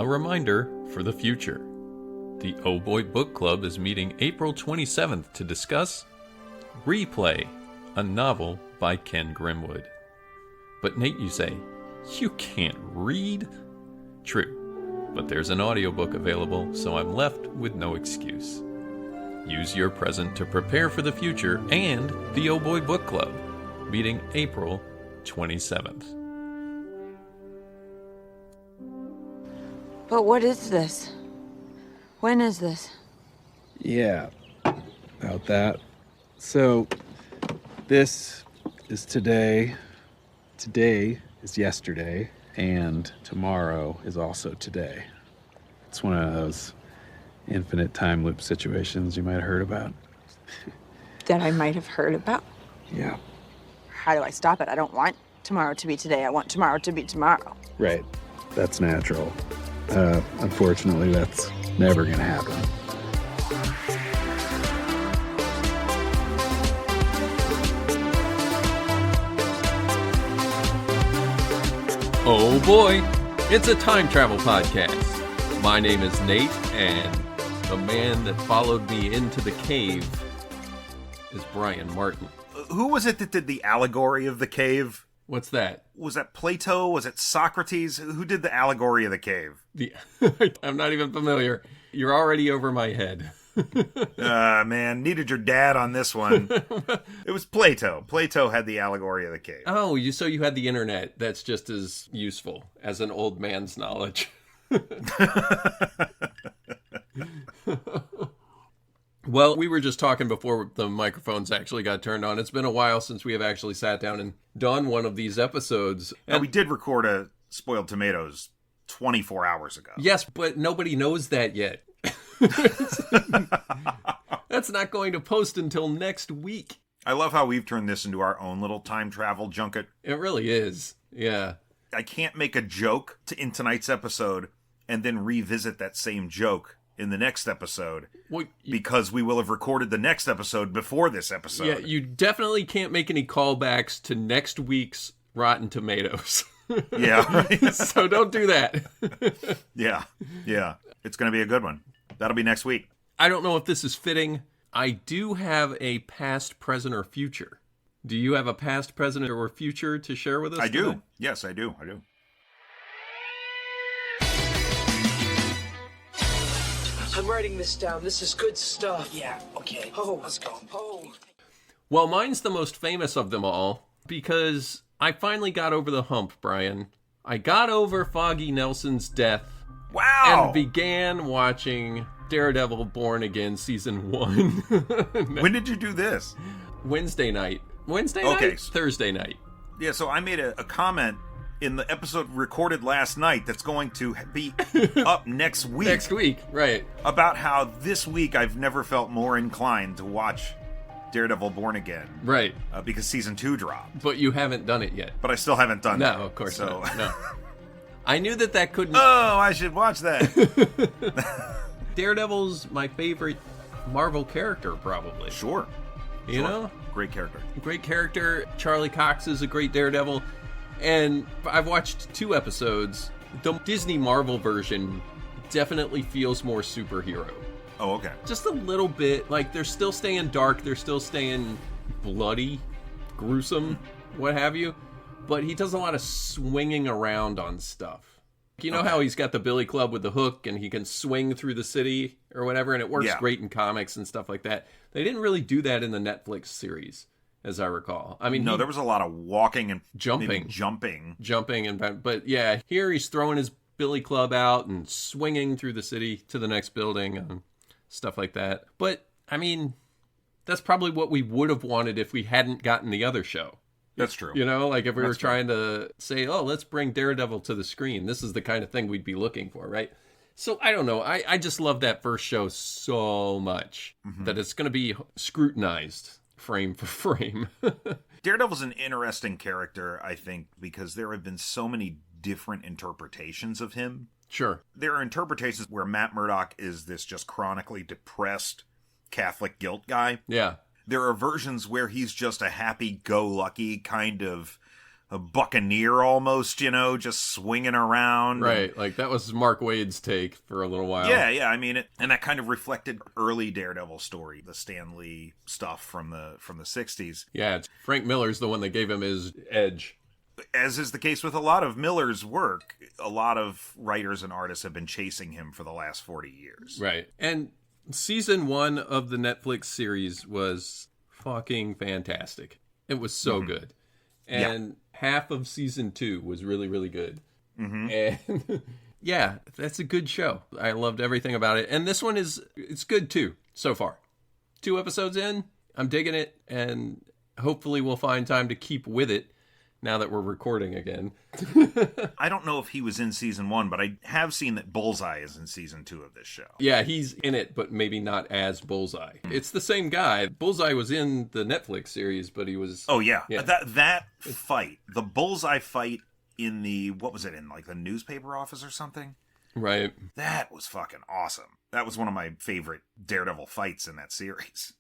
A reminder for the future. The Oh Boy Book Club is meeting April 27th to discuss Replay, a novel by Ken Grimwood. But Nate, you say, you can't read? True, but there's an audiobook available, so I'm left with no excuse. Use your present to prepare for the future and the Oh Boy Book Club, meeting April 27th. But what is this? When is this? Yeah, about that. So, this is today. Today is yesterday, and tomorrow is also today. It's one of those infinite time loop situations you might have heard about. That I might have heard about? Yeah. How do I stop it? I don't want tomorrow to be today. I want tomorrow to be tomorrow. Right. That's natural. Unfortunately, that's never gonna happen. Oh boy, it's a time travel podcast. My name is Nate, and the man that followed me into the cave is Brian Martin. Who was it that did the allegory of the cave? What's that? Was that Plato? Was it Socrates? Who did the allegory of the cave? I'm not even familiar. You're already over my head. Man, needed your dad on this one. It was Plato. Plato had the allegory of the cave. Oh, so you had the internet. That's just as useful as an old man's knowledge. Well, we were just talking before the microphones actually got turned on. It's been a while since we have actually sat down and done one of these episodes. And we did record a Spoiled Tomatoes 24 hours ago. Yes, but nobody knows that yet. That's not going to post until next week. I love how we've turned this into our own little time travel junket. It really is. Yeah. I can't make a joke in tonight's episode and then revisit that same joke in the next episode, because we will have recorded the next episode before this episode. Yeah, you definitely can't make any callbacks to next week's Rotten Tomatoes. Yeah. Right? So don't do that. Yeah. It's going to be a good one. That'll be next week. I don't know if this is fitting. I do have a past, present, or future. Do you have a past, present, or future to share with us? I do. Today? Yes, I do. I'm writing this down. This is good stuff. Yeah, okay. Oh, let's go. Oh. Well, mine's the most famous of them all because I finally got over the hump, Brian. I got over Foggy Nelson's death. Wow! And began watching Daredevil Born Again Season 1. When did you do this? Wednesday night. Okay. Thursday night. Yeah, so I made a comment in the episode recorded last night that's going to be up next week. Next week, right. About how this week I've never felt more inclined to watch Daredevil Born Again. Right. Because Season 2 dropped. But you haven't done it yet. But I still haven't done that. No, of course not. No. I knew that couldn't... Oh, I should watch that. Daredevil's my favorite Marvel character, probably. Sure. You know? Great character. Great character. Charlie Cox is a great Daredevil. And I've watched 2 episodes. The Disney Marvel version definitely feels more superhero. Oh, okay. Just a little bit. Like, they're still staying dark. They're still staying bloody, gruesome, what have you. But he does a lot of swinging around on stuff. You know how he's got the Billy Club with the hook and he can swing through the city or whatever, and it works great in comics and stuff like that. They didn't really do that in the Netflix series, as I recall. I mean, there was a lot of walking and jumping, but yeah, here he's throwing his Billy Club out and swinging through the city to the next building and stuff like that. But I mean, that's probably what we would have wanted if we hadn't gotten the other show. That's true. You know, like if we were trying to say, oh, let's bring Daredevil to the screen, this is the kind of thing we'd be looking for, right? So I don't know. I just love that first show so much that it's going to be scrutinized frame for frame. Daredevil's an interesting character, I think, because there have been so many different interpretations of him. Sure. There are interpretations where Matt Murdock is this just chronically depressed Catholic guilt guy. Yeah. There are versions where he's just a happy-go-lucky kind of a buccaneer almost, you know, just swinging around. Right, like that was Mark Waid's take for a little while. Yeah, I mean, and that kind of reflected early Daredevil story, the Stan Lee stuff from the 60s. Yeah, Frank Miller's the one that gave him his edge. As is the case with a lot of Miller's work, a lot of writers and artists have been chasing him for the last 40 years. Right. And season 1 of the Netflix series was fucking fantastic. It was so good. And half of season 2 was really, really good. And yeah, that's a good show. I loved everything about it. And this one it's good too, so far. 2 episodes in, I'm digging it, and hopefully we'll find time to keep with it now that we're recording again. I don't know if he was in season 1, but I have seen that Bullseye is in season 2 of this show. Yeah, he's in it, but maybe not as Bullseye. It's the same guy. Bullseye was in the Netflix series, but he was... Oh, yeah. That fight, the Bullseye fight in the, what was it, in like the newspaper office or something? Right. That was fucking awesome. That was one of my favorite Daredevil fights in that series.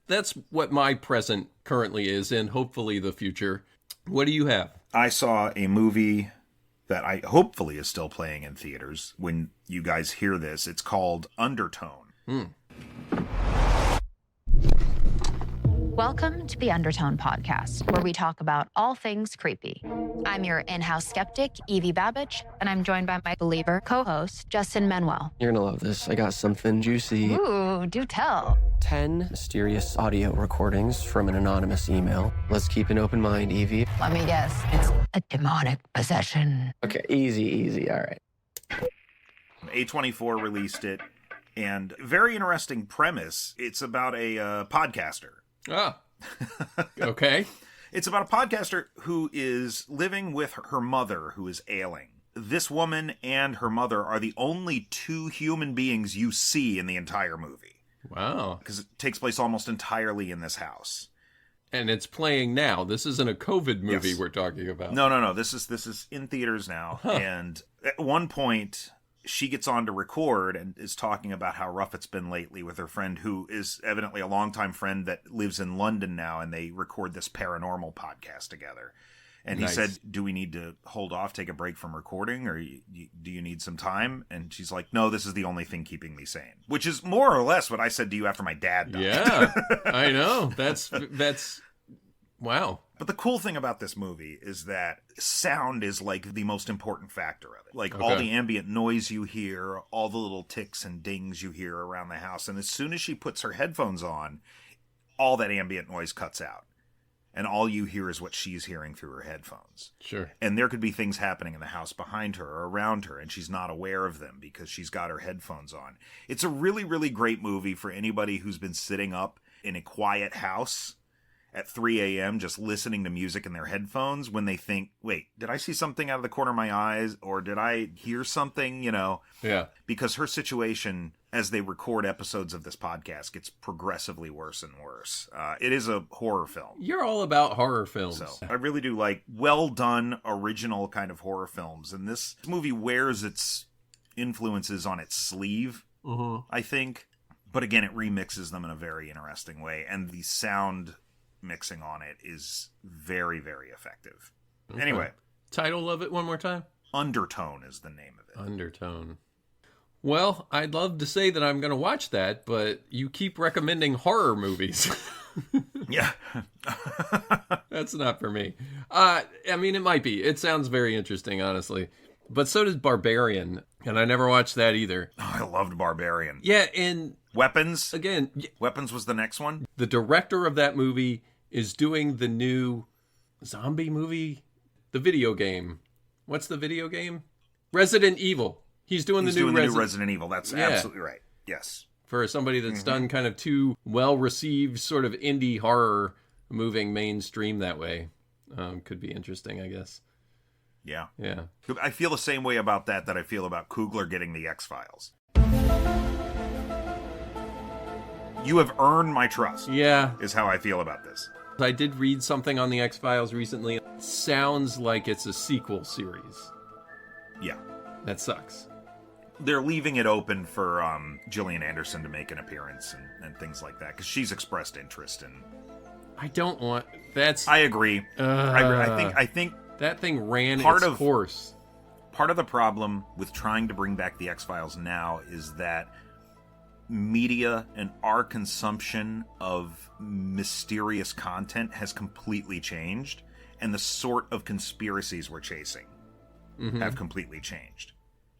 That's what my present currently is, and hopefully the future. What do you have? I saw a movie that I hopefully is still playing in theaters when you guys hear this. It's called Undertone. Welcome to the Undertone Podcast, where we talk about all things creepy. I'm your in-house skeptic, Evie Babbage, and I'm joined by my believer co-host, Justin Manuel. You're gonna love this. I got something juicy. Ooh, do tell. 10 mysterious audio recordings from an anonymous email. Let's keep an open mind, Evie. Let me guess, it's a demonic possession. Okay, easy, all right. A24 released it, and very interesting premise. It's about a podcaster. Ah, okay. It's about a podcaster who is living with her mother, who is ailing. This woman and her mother are the only 2 human beings you see in the entire movie. Wow. Because it takes place almost entirely in this house. And it's playing now. This isn't a COVID movie Yes. we're talking about. No. This is in theaters now. Huh. And at one point, she gets on to record and is talking about how rough it's been lately with her friend, who is evidently a longtime friend that lives in London now, and they record this paranormal podcast together. And he Nice. said, do we need to hold off, take a break from recording, or do you need some time? And she's like, no, this is the only thing keeping me sane. Which is more or less what I said to you after my dad died. Yeah, I know. That's wow. But the cool thing about this movie is that sound is like the most important factor of it. Like all Okay. the ambient noise you hear, all the little ticks and dings you hear around the house. And as soon as she puts her headphones on, all that ambient noise cuts out. And all you hear is what she's hearing through her headphones. Sure. And there could be things happening in the house behind her or around her, and she's not aware of them because she's got her headphones on. It's a really, really great movie for anybody who's been sitting up in a quiet house at 3 a.m. just listening to music in their headphones when they think, wait, did I see something out of the corner of my eyes? Or did I hear something, you know? Yeah. Because her situation, as they record episodes of this podcast, gets progressively worse and worse. It is a horror film. You're all about horror films. So I really do like well done, original kind of horror films. And this movie wears its influences on its sleeve, I think. But again, it remixes them in a very interesting way. And the sound mixing on it is very, very effective. Okay. Anyway. Title of it one more time? Undertone is the name of it. Undertone. Well, I'd love to say that I'm going to watch that, but you keep recommending horror movies. Yeah. That's not for me. I mean, it might be. It sounds very interesting, honestly. But so does Barbarian, and I never watched that either. Oh, I loved Barbarian. Yeah, and Weapons. again, Weapons was the next one. the director of that movie is doing the new zombie movie, the video game. What's the video game? Resident Evil. He's doing He's the new doing the new Resident Evil. That's Yeah. absolutely right. Yes. For somebody that's done kind of two well-received sort of indie horror moving mainstream that way. Could be interesting, I guess. Yeah. Yeah. I feel the same way about that I feel about Coogler getting the X-Files. You have earned my trust. Yeah. Is how I feel about this. I did read something on the X-Files recently. It sounds like it's a sequel series. Yeah. That sucks. They're leaving it open for Gillian Anderson to make an appearance and things like that, because she's expressed interest in I don't want... That's... I agree. I think that thing ran part its of, course. Part of the problem with trying to bring back the X-Files now is that media and our consumption of mysterious content has completely changed, and the sort of conspiracies we're chasing have completely changed.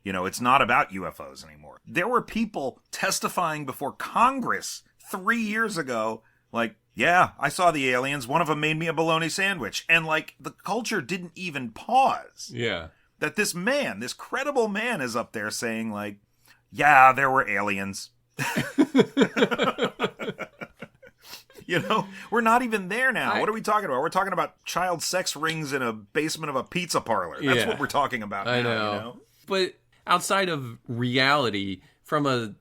You know, it's not about UFOs anymore. There were people testifying before Congress 3 years ago, like, yeah, I saw the aliens. One of them made me a bologna sandwich. And, like, the culture didn't even pause. Yeah. That this man, this credible man, is up there saying, like, yeah, there were aliens. You know, we're not even there now. What are we talking about? We're talking about child sex rings in a basement of a pizza parlor. That's what we're talking about now, I know. You know? But outside of reality, from a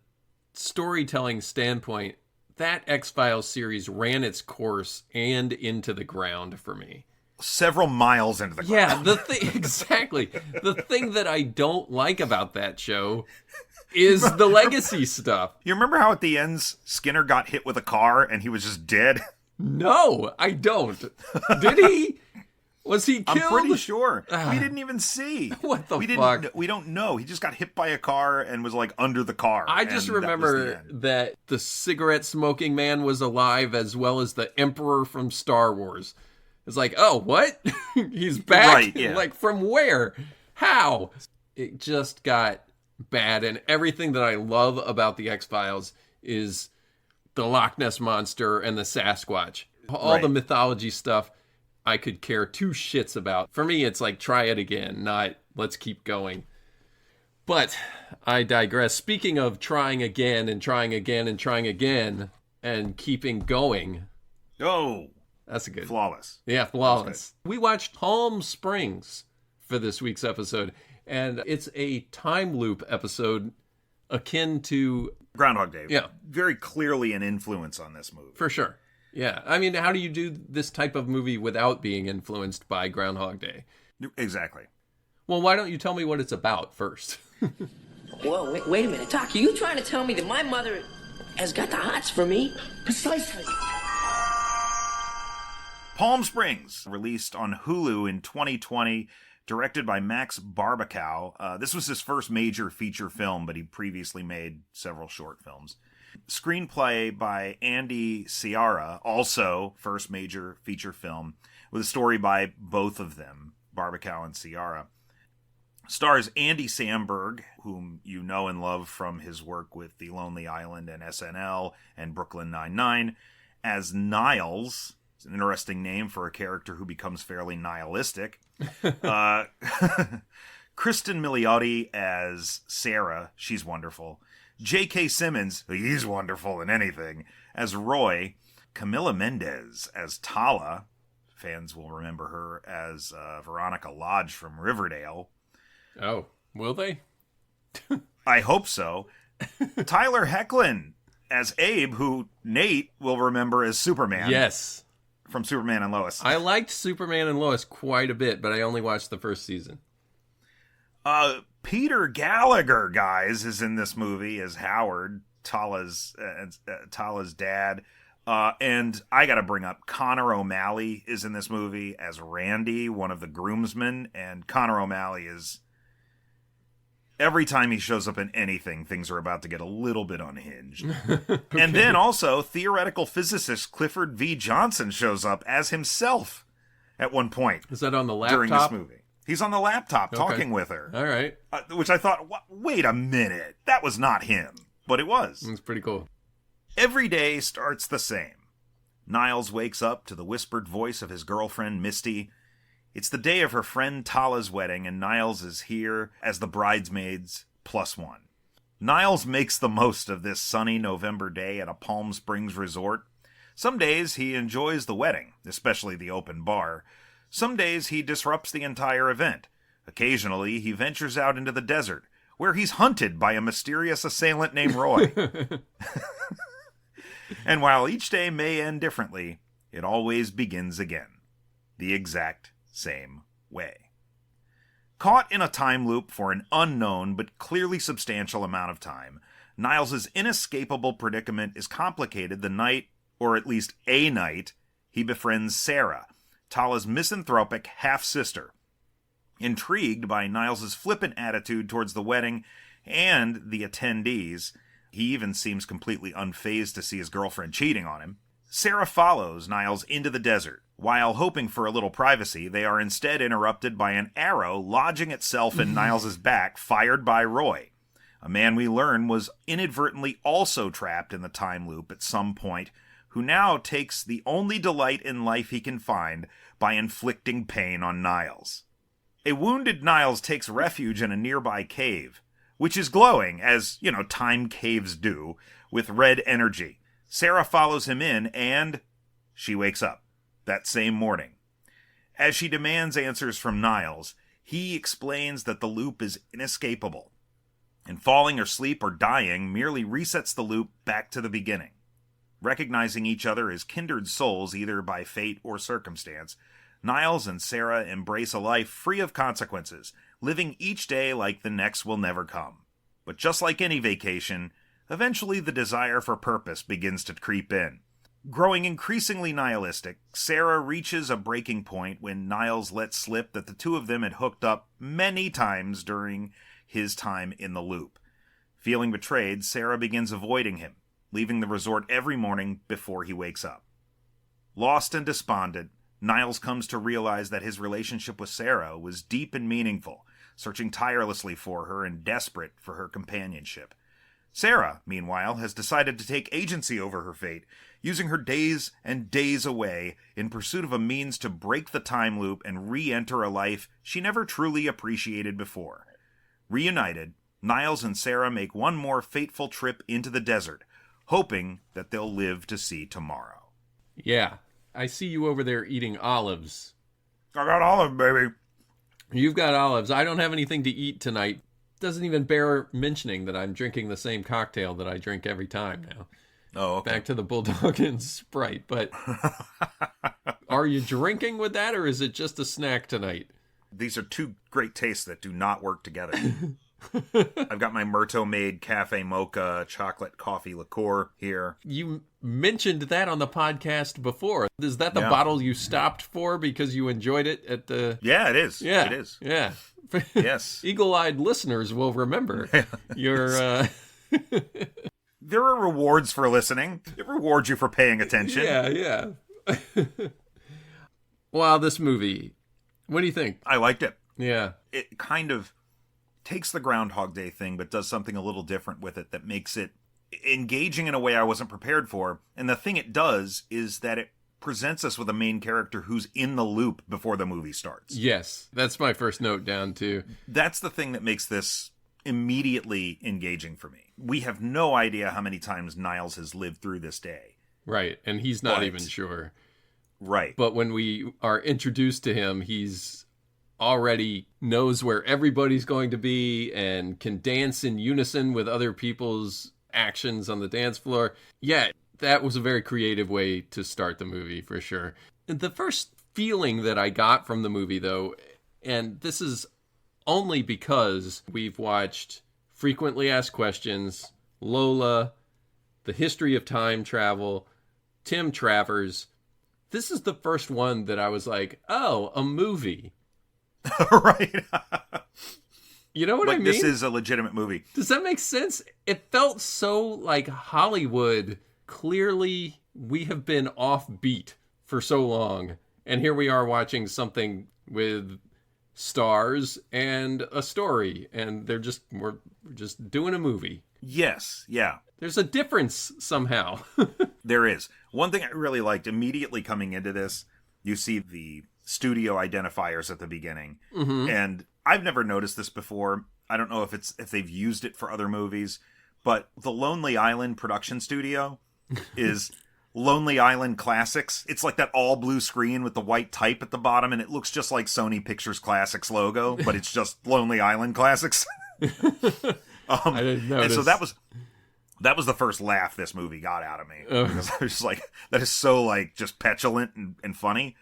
storytelling standpoint, that X-Files series ran its course and into the ground for me. Several miles into the ground. Yeah, exactly. The thing that I don't like about that show is the legacy stuff. You remember how at the end Skinner got hit with a car and he was just dead? No, I don't. Did he? Was he killed? I'm pretty sure. We didn't even see. What the fuck? We don't know. He just got hit by a car and was like under the car. I just remember that the cigarette smoking man was alive, as well as the Emperor from Star Wars. It's like, oh, what? He's back? Right, yeah. Like, from where? How? It just got bad, and everything that I love about the X-Files is the Loch Ness Monster and the Sasquatch. All the mythology stuff I could care two shits about. For me, it's like, try it again, not let's keep going. But I digress. Speaking of trying again and trying again and trying again and keeping going. Oh, that's a good. Flawless. Yeah, flawless. We watched Palm Springs for this week's episode, and it's a time loop episode akin to Groundhog Day. Yeah. Very clearly an influence on this movie. For sure. Yeah. I mean, how do you do this type of movie without being influenced by Groundhog Day? Exactly. Well, why don't you tell me what it's about first? Whoa, wait a minute. Doc, are you trying to tell me that my mother has got the hots for me? Precisely. Palm Springs, released on Hulu in 2020, directed by Max Barbakow. This was his first major feature film, but he previously made several short films. Screenplay by Andy Ciara, also first major feature film, with a story by both of them, Barbakow and Ciara. Stars Andy Samberg, whom you know and love from his work with The Lonely Island and SNL and Brooklyn Nine-Nine, as Niles. It's an interesting name for a character who becomes fairly nihilistic. Kristen Milioti as Sarah. She's wonderful. J.K. Simmons, he's wonderful in anything, as Roy. Camila Mendez as Tala. Fans will remember her as Veronica Lodge from Riverdale. Oh, will they? I hope so. Tyler Hoechlin as Abe, who Nate will remember as Superman. Yes. From Superman and Lois. I liked Superman and Lois quite a bit, but I only watched the first season. Peter Gallagher, guys, is in this movie as Howard, Tala's dad. And I got to bring up Connor O'Malley is in this movie as Randy, one of the groomsmen. And Connor O'Malley is... Every time he shows up in anything, things are about to get a little bit unhinged. Okay. And then also, theoretical physicist Clifford V. Johnson shows up as himself at one point. Is that on the laptop? During this movie. He's on the laptop talking with her. All right. Which I thought, wait a minute, that was not him. But it was. It's pretty cool. Every day starts the same. Niles wakes up to the whispered voice of his girlfriend, Misty. It's the day of her friend Tala's wedding, and Niles is here as the bridesmaids +1. Niles makes the most of this sunny November day at a Palm Springs resort. Some days he enjoys the wedding, especially the open bar. Some days he disrupts the entire event. Occasionally he ventures out into the desert, where he's hunted by a mysterious assailant named Roy. And while each day may end differently, it always begins again. The exact same way. Caught in a time loop for an unknown but clearly substantial amount of time, Niles' inescapable predicament is complicated the night, or at least a night, he befriends Sarah, Tala's misanthropic half-sister. Intrigued by Niles' flippant attitude towards the wedding and the attendees, he even seems completely unfazed to see his girlfriend cheating on him, Sarah follows Niles into the desert. While hoping for a little privacy, they are instead interrupted by an arrow lodging itself in Niles' back, fired by Roy, a man we learn was inadvertently also trapped in the time loop at some point, who now takes the only delight in life he can find by inflicting pain on Niles. A wounded Niles takes refuge in a nearby cave, which is glowing, as, time caves do, with red energy. Sarah follows him in, and she wakes up that same morning. As she demands answers from Niles, he explains that the loop is inescapable, and falling asleep or dying merely resets the loop back to the beginning. Recognizing each other as kindred souls either by fate or circumstance, Niles and Sarah embrace a life free of consequences, living each day like the next will never come. But just like any vacation, eventually the desire for purpose begins to creep in. Growing increasingly nihilistic, Sarah reaches a breaking point when Niles lets slip that the two of them had hooked up many times during his time in the loop. Feeling betrayed, Sarah begins avoiding him, leaving the resort every morning before he wakes up. Lost and despondent, Niles comes to realize that his relationship with Sarah was deep and meaningful, searching tirelessly for her and desperate for her companionship. Sarah, meanwhile, has decided to take agency over her fate, using her days and days away in pursuit of a means to break the time loop and re-enter a life she never truly appreciated before. Reunited, Niles and Sarah make one more fateful trip into the desert, hoping that they'll live to see tomorrow. Yeah, I see you over there eating olives. I got olive, baby. You've got olives. I don't have anything to eat tonight. Doesn't even bear mentioning that I'm drinking the same cocktail that I drink every time now. Oh, okay. Back to the Bulldog and Sprite. But are you drinking with that, or is it just a snack tonight? These are two great tastes that do not work together. I've got my Myrto-made Cafe Mocha chocolate coffee liqueur here. You mentioned that on the podcast before. Is that the bottle you stopped for because you enjoyed it at the... Yeah, it is. Yeah, it is. Yeah. Yes. Eagle-eyed listeners will remember your... There are rewards for listening. It rewards you for paying attention. Yeah. Wow, this movie. What do you think? I liked it. Yeah. It kind of takes the Groundhog Day thing, but does something a little different with it that makes it engaging in a way I wasn't prepared for. And the thing it does is that it presents us with a main character who's in the loop before the movie starts. Yes, that's my first note down, too. That's the thing that makes this immediately engaging for me. We have no idea how many times Niles has lived through this day. Right, and he's not even sure. Right. But when we are introduced to him, he's already knows where everybody's going to be and can dance in unison with other people's actions on the dance floor. Yeah, that was a very creative way to start the movie, for sure. The first feeling that I got from the movie, though, and this is only because we've watched Frequently Asked Questions, Lola, The History of Time Travel, Tim Travers. This is the first one that I was like, oh, a movie. Right. You know what I mean? This is a legitimate movie. Does that make sense? It felt so like Hollywood. Clearly, we have been offbeat for so long. And here we are watching something with stars and a story. And we're just doing a movie. Yes, yeah. There's a difference somehow. There is. One thing I really liked immediately coming into this, you see the studio identifiers at the beginning. Mm-hmm. And I've never noticed this before. I don't know if they've used it for other movies, but the Lonely Island production studio is Lonely Island Classics. It's like that all blue screen with the white type at the bottom, and it looks just like Sony Pictures Classics logo, but it's just Lonely Island Classics. I didn't notice. And so that was the first laugh this movie got out of me. Because I was just like, that is so like just petulant and funny.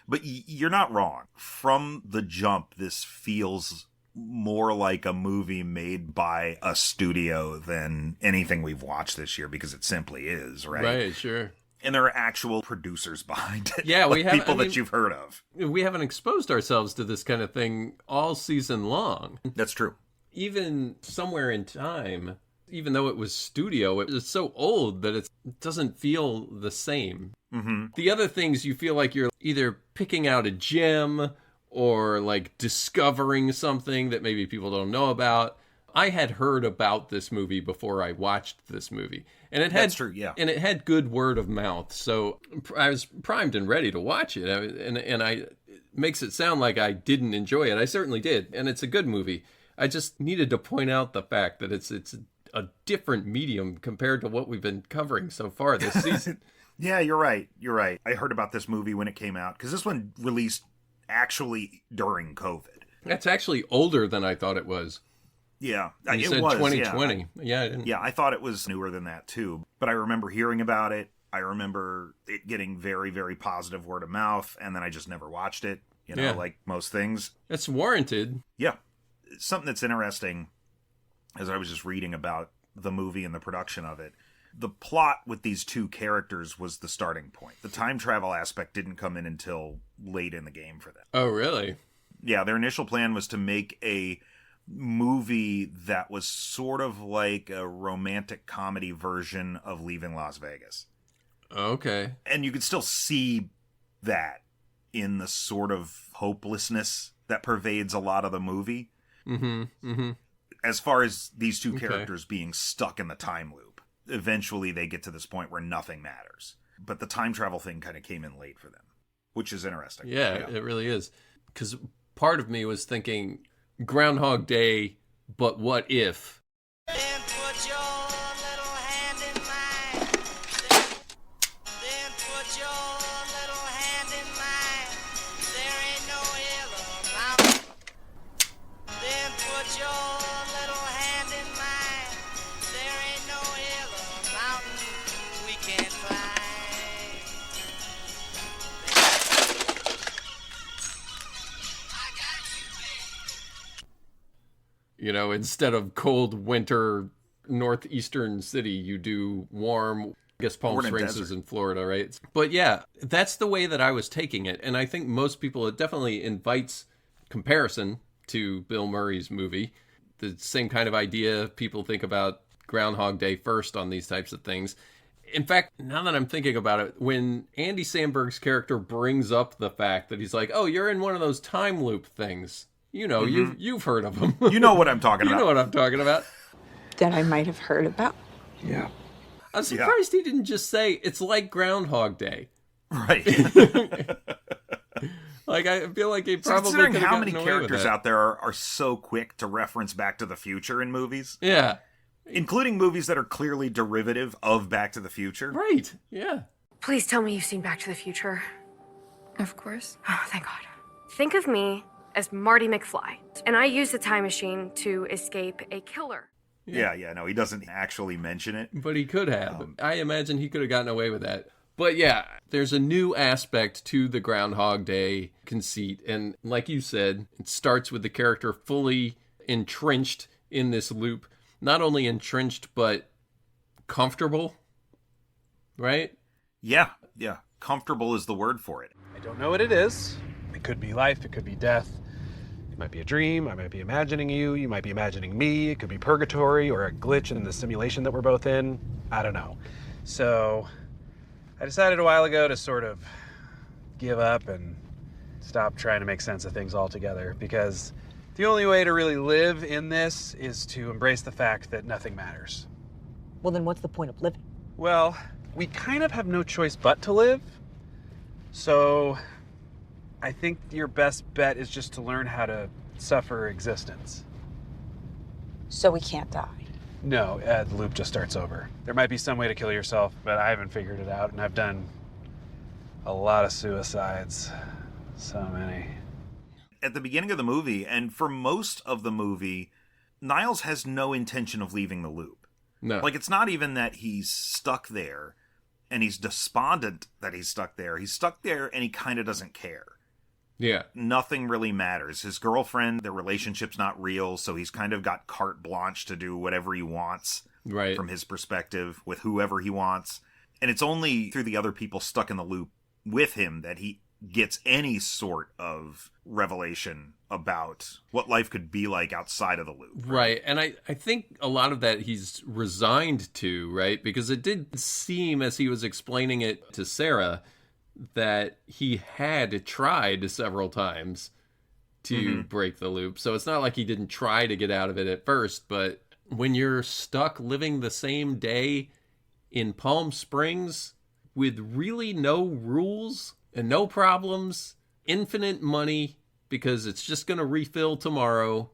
But you're not wrong. From the jump, this feels more like a movie made by a studio than anything we've watched this year, because it simply is, right? Right, sure. And there are actual producers behind it. Yeah, we have people that you've heard of. We haven't exposed ourselves to this kind of thing all season long. That's true. Even Somewhere in Time, even though it was studio, it was so old that it doesn't feel the same. Mm-hmm. The other things, you feel like you're either picking out a gem or like discovering something that maybe people don't know about. I had heard about this movie before I watched this movie. And it had, That's true, yeah. And it had good word of mouth. So I was primed and ready to watch it. It makes it sound like I didn't enjoy it. I certainly did. And it's a good movie. I just needed to point out the fact that it's a different medium compared to what we've been covering so far this season. Yeah, you're right. You're right. I heard about this movie when it came out, because this one released actually during COVID. That's actually older than I thought it was. Yeah, You it said was 2020. Yeah, I didn't. Yeah, I thought it was newer than that too. But I remember hearing about it. I remember it getting very, very positive word of mouth, and then I just never watched it. Like most things. It's warranted. Yeah, something that's interesting, as I was just reading about the movie and the production of it. The plot with these two characters was the starting point. The time travel aspect didn't come in until late in the game for them. Oh, really? Yeah, their initial plan was to make a movie that was sort of like a romantic comedy version of Leaving Las Vegas. Okay. And you could still see that in the sort of hopelessness that pervades a lot of the movie. Mm-hmm. Mm-hmm. As far as these two characters being stuck in the time loop. Eventually they get to this point where nothing matters. But the time travel thing kind of came in late for them, which is interesting. Yeah, it really is. Because part of me was thinking Groundhog Day, but what if? Then put your little hand in mine. Then put your little hand in mine. There ain't no hill or mountain. Then put your little hand in mine. There ain't no hill or mountain we can't climb. Instead of cold winter northeastern city, you do warm, I guess Palm Springs is in Florida, right? But yeah, that's the way that I was taking it. And I think most people, it definitely invites comparison to Bill Murray's movie. The same kind of idea. People think about Groundhog Day first on these types of things. In fact, now that I'm thinking about it, when Andy Samberg's character brings up the fact that he's like, oh, you're in one of those time loop things. You've heard of them. You know what I'm talking about. You know what I'm talking about. That I might have heard about. Yeah. I'm surprised he didn't just say it's like Groundhog Day. Right. Like, I feel like he probably considering could have how many gotten away with characters that. out there are so quick to reference Back to the Future in movies. Yeah. Including movies that are clearly derivative of Back to the Future. Right. Yeah. Please tell me you've seen Back to the Future. Of course. Oh, thank God. Think of me as Marty McFly, and I use the time machine to escape a killer. Yeah, no, he doesn't actually mention it. But he could have. I imagine he could have gotten away with that. But yeah, there's a new aspect to the Groundhog Day conceit. And like you said, it starts with the character fully entrenched in this loop. Not only entrenched, but comfortable. Right? Yeah. Comfortable is the word for it. I don't know what it is. It could be life, it could be death. It might be a dream, I might be imagining you, you might be imagining me, it could be purgatory or a glitch in the simulation that we're both in. I don't know. So I decided a while ago to sort of give up and stop trying to make sense of things altogether, because the only way to really live in this is to embrace the fact that nothing matters. Well, then what's the point of living? Well, we kind of have no choice but to live. So I think your best bet is just to learn how to suffer existence. So we can't die. No, the loop just starts over. There might be some way to kill yourself, but I haven't figured it out, and I've done a lot of suicides. So many. At the beginning of the movie, and for most of the movie, Niles has no intention of leaving the loop. No. Like, it's not even that he's stuck there, and he's despondent that he's stuck there. He's stuck there, and he kind of doesn't care. Yeah. Nothing really matters. His girlfriend, their relationship's not real, so he's kind of got carte blanche to do whatever he wants Right. from his perspective with whoever he wants. And it's only through the other people stuck in the loop with him that he gets any sort of revelation about what life could be like outside of the loop. Right. And I think a lot of that he's resigned to, right? Because it did seem, as he was explaining it to Sarah, that he had tried several times to break the loop. So it's not like he didn't try to get out of it at first, but when you're stuck living the same day in Palm Springs with really no rules and no problems, infinite money, because it's just going to refill tomorrow.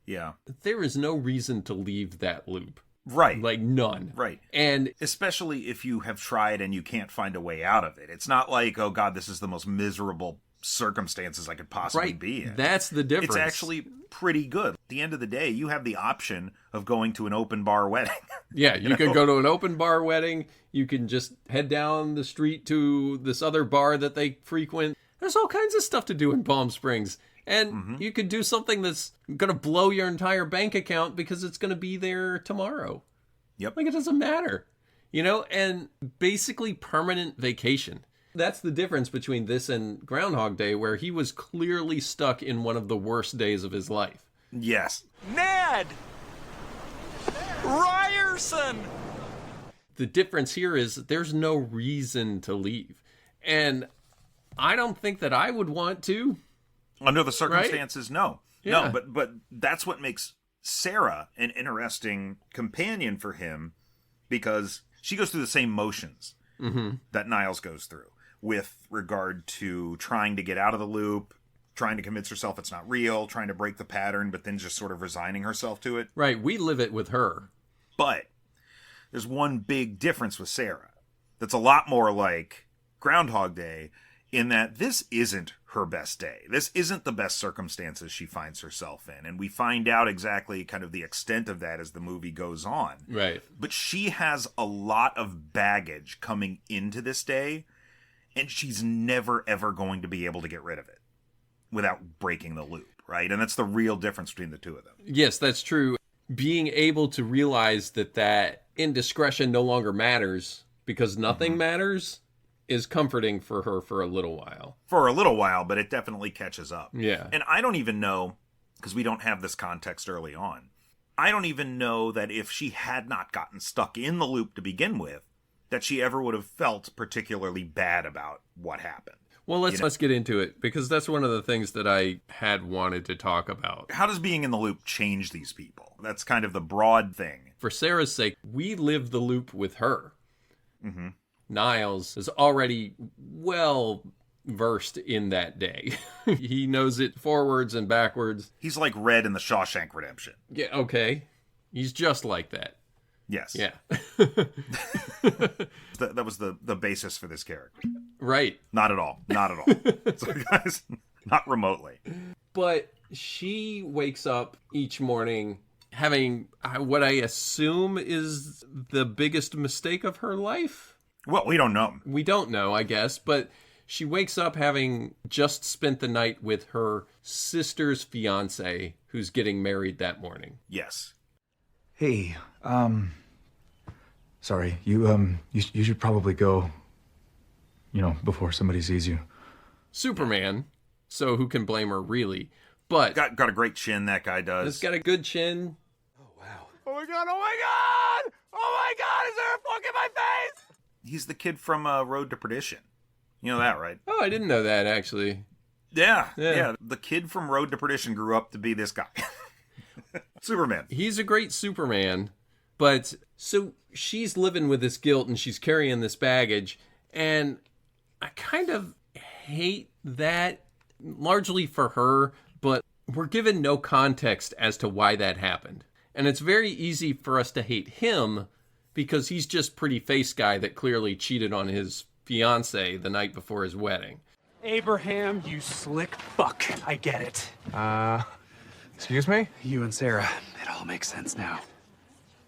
Yeah. There is no reason to leave that loop. Right. Like none. Right. And especially if you have tried and you can't find a way out of it. It's not like, oh God, this is the most miserable circumstances I could possibly be in. That's the difference. It's actually pretty good. At the end of the day, you have the option of going to an open bar wedding. Yeah, you can go to an open bar wedding. You can just head down the street to this other bar that they frequent. There's all kinds of stuff to do in Palm Springs. And you could do something that's going to blow your entire bank account because it's going to be there tomorrow. Yep. Like, it doesn't matter. You know, and basically permanent vacation. That's the difference between this and Groundhog Day, where he was clearly stuck in one of the worst days of his life. Yes. Ned! Ryerson! The difference here is there's no reason to leave. And I don't think that I would want to. Under the circumstances, right? No. Yeah. No, but that's what makes Sarah an interesting companion for him, because she goes through the same motions that Niles goes through with regard to trying to get out of the loop, trying to convince herself it's not real, trying to break the pattern, but then just sort of resigning herself to it. Right. We live it with her. But there's one big difference with Sarah that's a lot more like Groundhog Day, in that this isn't her best day. This isn't the best circumstances she finds herself in. And we find out exactly kind of the extent of that as the movie goes on. Right. But she has a lot of baggage coming into this day, and she's never, ever going to be able to get rid of it without breaking the loop, right? And that's the real difference between the two of them. Yes, that's true. Being able to realize that indiscretion no longer matters because nothing matters is comforting for her for a little while. For a little while, but it definitely catches up. Yeah. And I don't even know, because we don't have this context early on, I don't even know that if she had not gotten stuck in the loop to begin with, that she ever would have felt particularly bad about what happened. Well, let's get into it, because that's one of the things that I had wanted to talk about. How does being in the loop change these people? That's kind of the broad thing. For Sarah's sake, we live the loop with her. Niles is already well versed in that day. He knows it forwards and backwards. He's like Red in the Shawshank Redemption. Yeah, okay. He's just like that. Yes. Yeah. That was the basis for this character. Right. Not at all. Not at all. So, guys, not remotely. But she wakes up each morning having what I assume is the biggest mistake of her life. Well, we don't know. We don't know, I guess, but she wakes up having just spent the night with her sister's fiance, who's getting married that morning. Yes. Hey, sorry, you should probably go, before somebody sees you. Superman, so who can blame her, really? But got a great chin, that guy does. He's got a good chin. Oh, wow. Oh my god, oh my god! Oh my god, is there a fuck in my face? He's the kid from Road to Perdition. You know that, right? Oh, I didn't know that, actually. Yeah. The kid from Road to Perdition grew up to be this guy. Superman. He's a great Superman. But, so she's living with this guilt and she's carrying this baggage. And I kind of hate that, largely for her, but we're given no context as to why that happened. And it's very easy for us to hate him because he's just pretty face guy that clearly cheated on his fiance the night before his wedding. Abraham, you slick fuck. I get it. Excuse me? You and Sarah. It all makes sense now.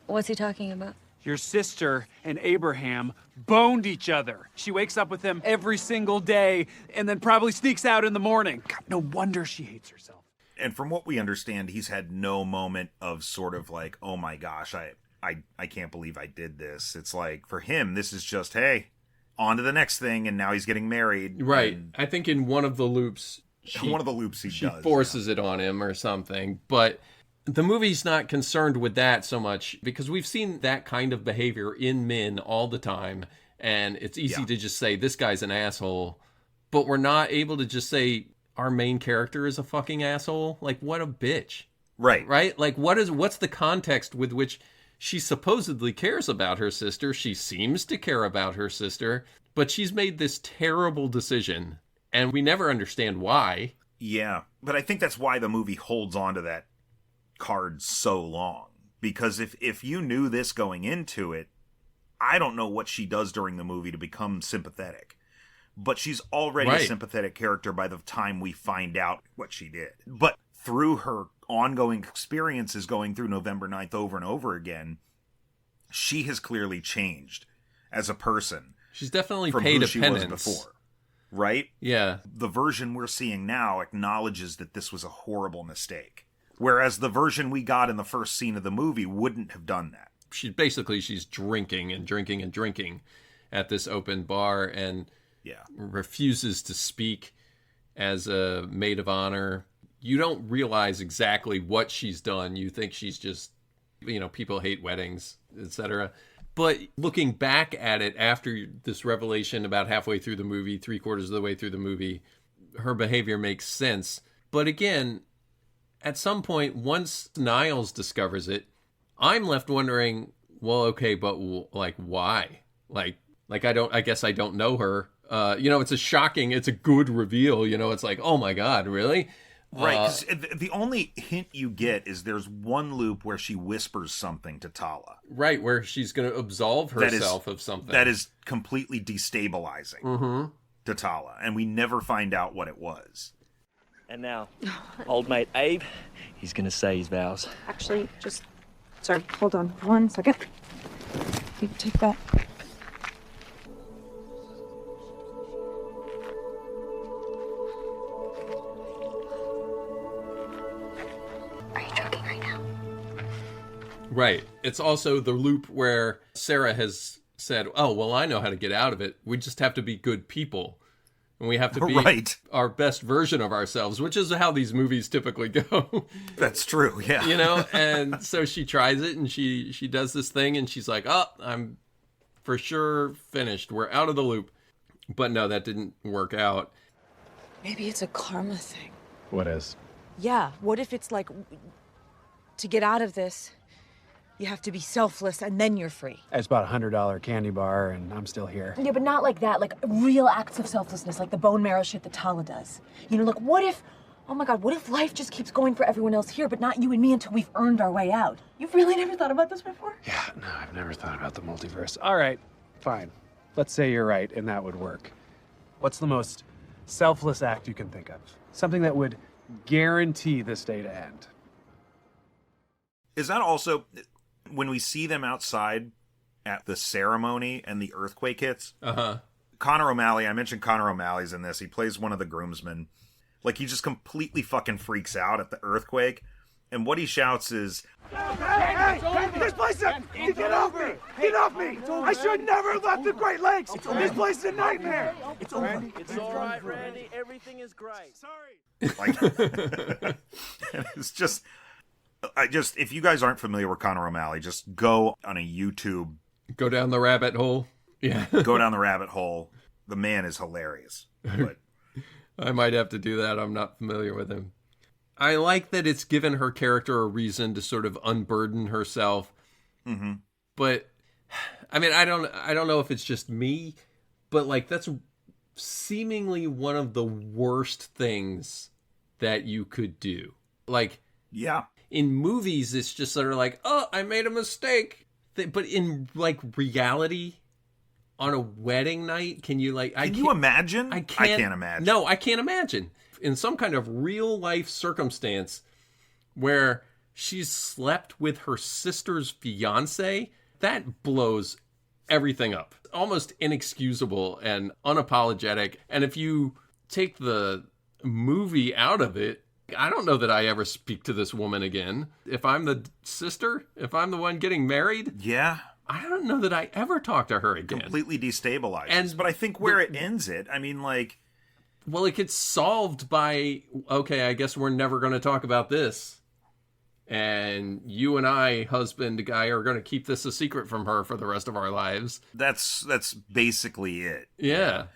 What's he talking about? Your sister and Abraham boned each other. She wakes up with him every single day and then probably sneaks out in the morning. God, no wonder she hates herself. And from what we understand, he's had no moment of sort of like, oh my gosh, I can't believe I did this. It's like, for him, this is just, hey, on to the next thing, and now he's getting married. Right. And I think in one of the loops, he does. Forces it on him or something. But the movie's not concerned with that so much because we've seen that kind of behavior in men all the time. And it's easy to just say, this guy's an asshole. But we're not able to just say, our main character is a fucking asshole. Like, what a bitch. Right. Right? Like, what's the context with which she supposedly cares about her sister? She seems to care about her sister, but she's made this terrible decision, and we never understand why. Yeah, but I think that's why the movie holds on to that card so long. Because if you knew this going into it, I don't know what she does during the movie to become sympathetic. But she's already a sympathetic character by the time we find out what she did. But through her ongoing experiences going through November 9th over and over again, she has clearly changed as a person. She's definitely from paid who a she penance. was before. Right? Yeah. The version we're seeing now acknowledges that this was a horrible mistake. Whereas the version we got in the first scene of the movie wouldn't have done that. She's drinking and drinking and drinking at this open bar and refuses to speak as a maid of honor. You don't realize exactly what she's done. You think she's just, people hate weddings, etc. But looking back at it after this revelation about halfway through the movie, 3/4 of the way through the movie, her behavior makes sense. But again, at some point, once Niles discovers it, I'm left wondering, well, okay, but like, why? Like I guess I don't know her. It's a good reveal. It's like, oh my God, really? Right, 'cause the only hint you get is there's one loop where she whispers something to Tala. Right, where she's going to absolve herself of something. That is completely destabilizing to Tala, and we never find out what it was. And now, old mate Abe, he's going to say his vows. Actually, sorry, hold on 1 second. You take that. Right. It's also the loop where Sarah has said, oh, well, I know how to get out of it. We just have to be good people. And we have to be our best version of ourselves, which is how these movies typically go. That's true, yeah. And so she tries it and she does this thing and she's like, oh, I'm for sure finished. We're out of the loop. But no, that didn't work out. Maybe it's a karma thing. What is? Yeah, what if it's like, to get out of this, you have to be selfless and then you're free. It's about $100 candy bar and I'm still here. Yeah, but not like that, like real acts of selflessness, like the bone marrow shit that Tala does. Like what if, oh my God, what if life just keeps going for everyone else here, but not you and me until we've earned our way out? You've really never thought about this before? Yeah, no, I've never thought about the multiverse. All right, fine. Let's say you're right and that would work. What's the most selfless act you can think of? Something that would guarantee this day to end. Is that also... when we see them outside at the ceremony and the earthquake hits, Connor O'Malley, I mentioned Connor O'Malley's in this. He plays one of the groomsmen. Like, he just completely fucking freaks out at the earthquake. And what he shouts is, Hey, this place is... Get off me! Get off me! I should never have left the Great Lakes! This place is a nightmare! It's over. It's all right, Randy. Everything is great. Sorry. Like, it's just... if you guys aren't familiar with Connor O'Malley, just go on a YouTube. Go down the rabbit hole. Yeah. Go down the rabbit hole. The man is hilarious. But I might have to do that. I'm not familiar with him. I like that it's given her character a reason to sort of unburden herself. Mm-hmm. But, I mean, I don't know if it's just me, but like that's seemingly one of the worst things that you could do. Like, yeah. In movies, it's just sort of like, oh, I made a mistake. But in, like, reality, on a wedding night, can you, like... Can you imagine? I can't imagine. No, I can't imagine. In some kind of real-life circumstance where she's slept with her sister's fiancé, that blows everything up. Almost inexcusable and unapologetic. And if you take the movie out of it, I don't know that I ever speak to this woman again. If I'm the sister, if I'm the one getting married, Yeah. I don't know that I ever talk to her again. Completely destabilizes. But I think where it ends it, I mean, like... Well, it gets solved by, okay, I guess we're never going to talk about this. And you and I, husband, guy, are going to keep this a secret from her for the rest of our lives. That's basically it. Yeah.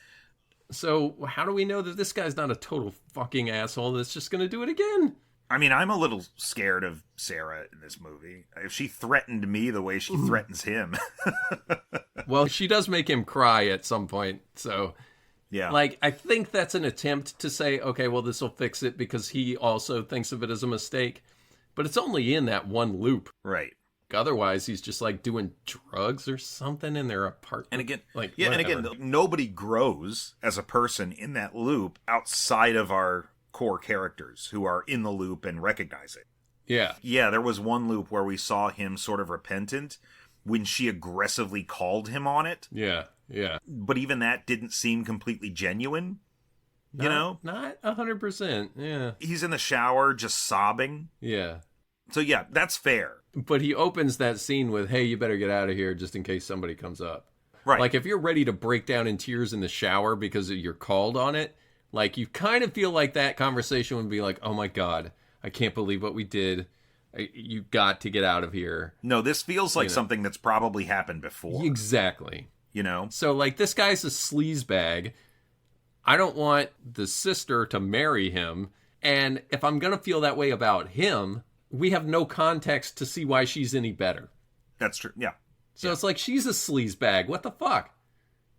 So how do we know that this guy's not a total fucking asshole that's just going to do it again? I mean, I'm a little scared of Sarah in this movie. If she threatened me the way she threatens him. Well, she does make him cry at some point, so... Yeah. Like, I think that's an attempt to say, okay, well, this will fix it because he also thinks of it as a mistake. But it's only in that one loop. Right. Otherwise, he's just, like, doing drugs or something in their apartment. And again, like, yeah, whatever. and again, nobody grows as a person in that loop outside of our core characters who are in the loop and recognize it. Yeah. Yeah, there was one loop where we saw him sort of repentant when she aggressively called him on it. Yeah, yeah. But even that didn't seem completely genuine, you know? Not 100%, yeah. He's in the shower just sobbing. Yeah. So yeah, that's fair. But he opens that scene with, hey, you better get out of here just in case somebody comes up. Right. Like, if you're ready to break down in tears in the shower because you're called on it, like, you kind of feel like that conversation would be like, oh my God, I can't believe what we did. You got to get out of here. No, this feels like something that's probably happened before. Exactly. You know? So, like, this guy's a sleazebag. I don't want the sister to marry him. And if I'm going to feel that way about him, we have no context to see why she's any better. That's true, yeah. So it's like, she's a sleazebag. What the fuck?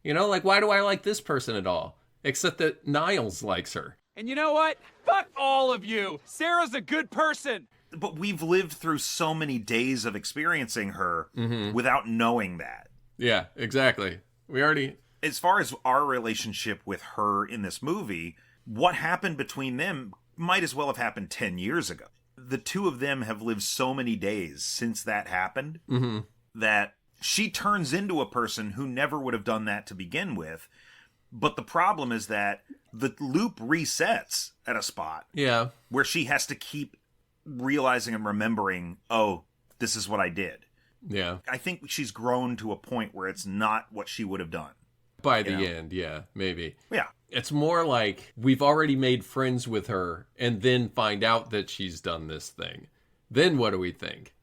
You know, like, why do I like this person at all? Except that Niles likes her. And you know what? Fuck all of you. Sarah's a good person. But we've lived through so many days of experiencing her without knowing that. Yeah, exactly. We already... As far as our relationship with her in this movie, what happened between them might as well have happened 10 years ago. The two of them have lived so many days since that happened that she turns into a person who never would have done that to begin with. But the problem is that the loop resets at a spot where she has to keep realizing and remembering, oh, this is what I did. Yeah. I think she's grown to a point where it's not what she would have done. By the end, yeah, maybe. Yeah. It's more like we've already made friends with her and then find out that she's done this thing. Then what do we think?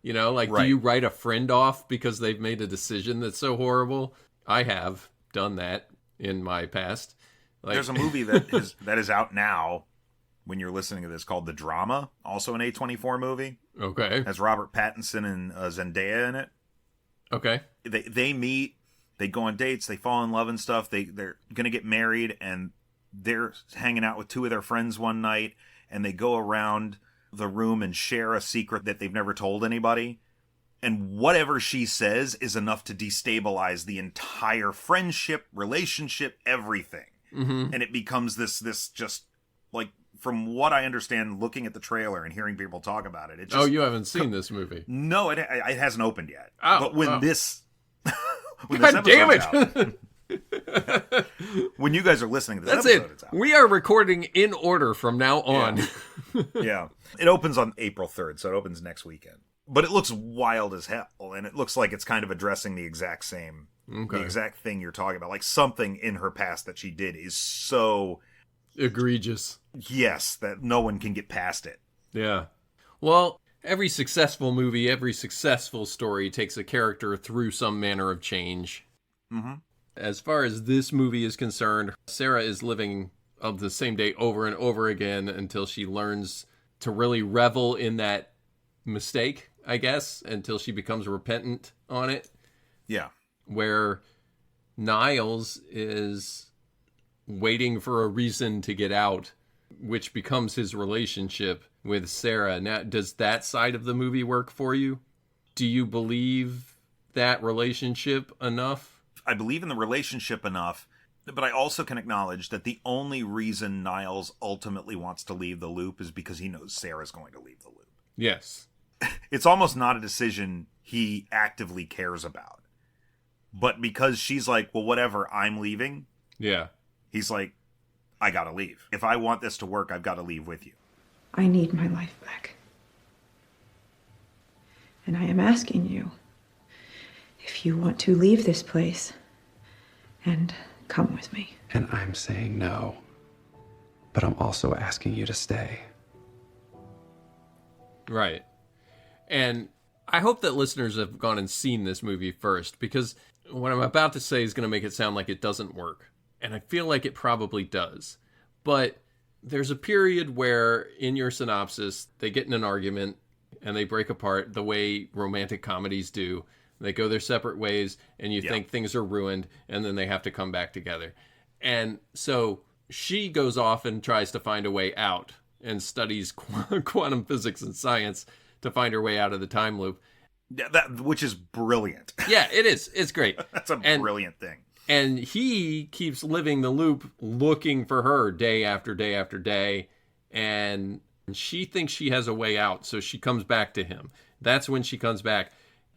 You know, like, do you write a friend off because they've made a decision that's so horrible? I have done that in my past. Like... There's a movie that is out now when you're listening to this called The Drama, also an A24 movie. Okay. Has Robert Pattinson and Zendaya in it. Okay. They meet, they go on dates, they fall in love and stuff. They're going to get married, and they're hanging out with two of their friends one night, and they go around the room and share a secret that they've never told anybody. And whatever she says is enough to destabilize the entire friendship, relationship, everything. And it becomes this just, like, from what I understand, looking at the trailer and hearing people talk about it. Oh, you haven't seen this movie? No, it hasn't opened yet. Oh, but when this... when God damn it! Out, when you guys are listening to this That's episode, it. It's out. We are recording in order from now on. Yeah. It opens on April 3rd, so it opens next weekend. But it looks wild as hell, and it looks like it's kind of addressing the exact same, the exact thing you're talking about. Like, something in her past that she did is so... egregious. Yes, that no one can get past it. Yeah. Well, every successful movie, every successful story takes a character through some manner of change. As far as this movie is concerned, Sarah is living of the same day over and over again until she learns to really revel in that mistake, I guess, until she becomes repentant on it. Yeah. Where Niles is waiting for a reason to get out, which becomes his relationship with Sarah. Now, does that side of the movie work for you? Do you believe that relationship enough? I believe in the relationship enough, but I also can acknowledge that the only reason Niles ultimately wants to leave the loop is because he knows Sarah's going to leave the loop. Yes. It's almost not a decision he actively cares about. But because she's like, well, whatever, I'm leaving. Yeah. He's like, I gotta leave. If I want this to work, I've got to leave with you. I need my life back. And I am asking you if you want to leave this place and come with me. And I'm saying no. But I'm also asking you to stay. Right. And I hope that listeners have gone and seen this movie first, because what I'm about to say is going to make it sound like it doesn't work. And I feel like it probably does. But there's a period where in your synopsis, they get in an argument and they break apart the way romantic comedies do. They go their separate ways and you think things are ruined, and then they have to come back together. And so she goes off and tries to find a way out and studies quantum physics and science to find her way out of the time loop. Yeah, which is brilliant. Yeah, it is. It's great. That's a brilliant thing. And he keeps living the loop, looking for her day after day after day. And she thinks she has a way out, so she comes back to him. That's when she comes back.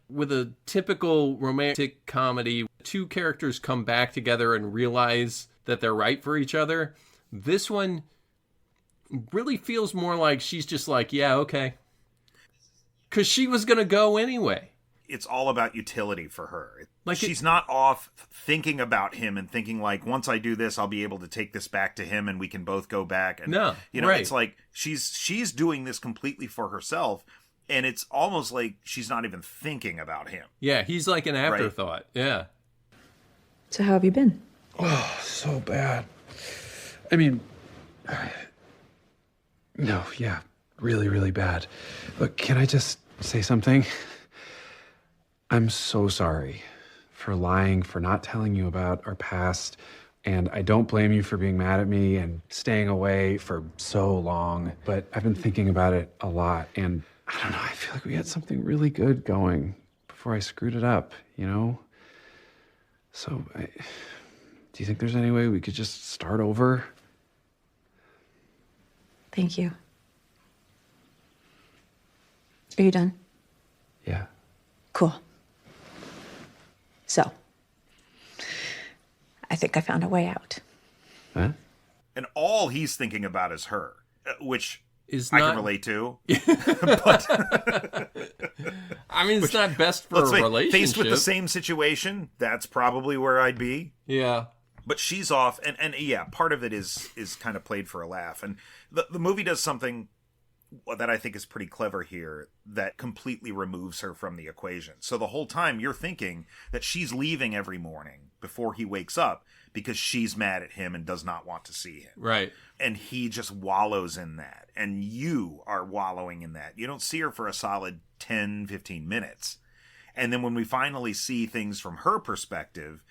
With a typical romantic comedy, two characters come back together and realize that they're right for each other. This one really feels more like she's just like, yeah, okay. Because she was going to go anyway. It's all about utility for her. Like she's not off thinking about him and thinking like, once I do this, I'll be able to take this back to him and we can both go back. And, no, you know, right. It's like she's doing this completely for herself. And it's almost like she's not even thinking about him. Yeah, he's like an afterthought. Right? Yeah. So how have you been? Oh, so bad. I mean, no, yeah, really, really bad. Look, can I just say something? I'm so sorry for lying, for not telling you about our past. And I don't blame you for being mad at me and staying away for so long. But I've been thinking about it a lot. And I don't know, I feel like we had something really good going before I screwed it up, you know? So, do you think there's any way we could just start over? Thank you. Are you done? Yeah. Cool. So, I think I found a way out. Huh? And all he's thinking about is her, which is I can relate to. But I mean, it's not best for a relationship. Faced with the same situation, that's probably where I'd be. Yeah. But she's off, and yeah, part of it is kind of played for a laugh. And the movie does something that I think is pretty clever here that completely removes her from the equation. So the whole time you're thinking that she's leaving every morning before he wakes up because she's mad at him and does not want to see him. Right. And he just wallows in that. And you are wallowing in that. You don't see her for a solid 10, 15 minutes. And then when we finally see things from her perspective,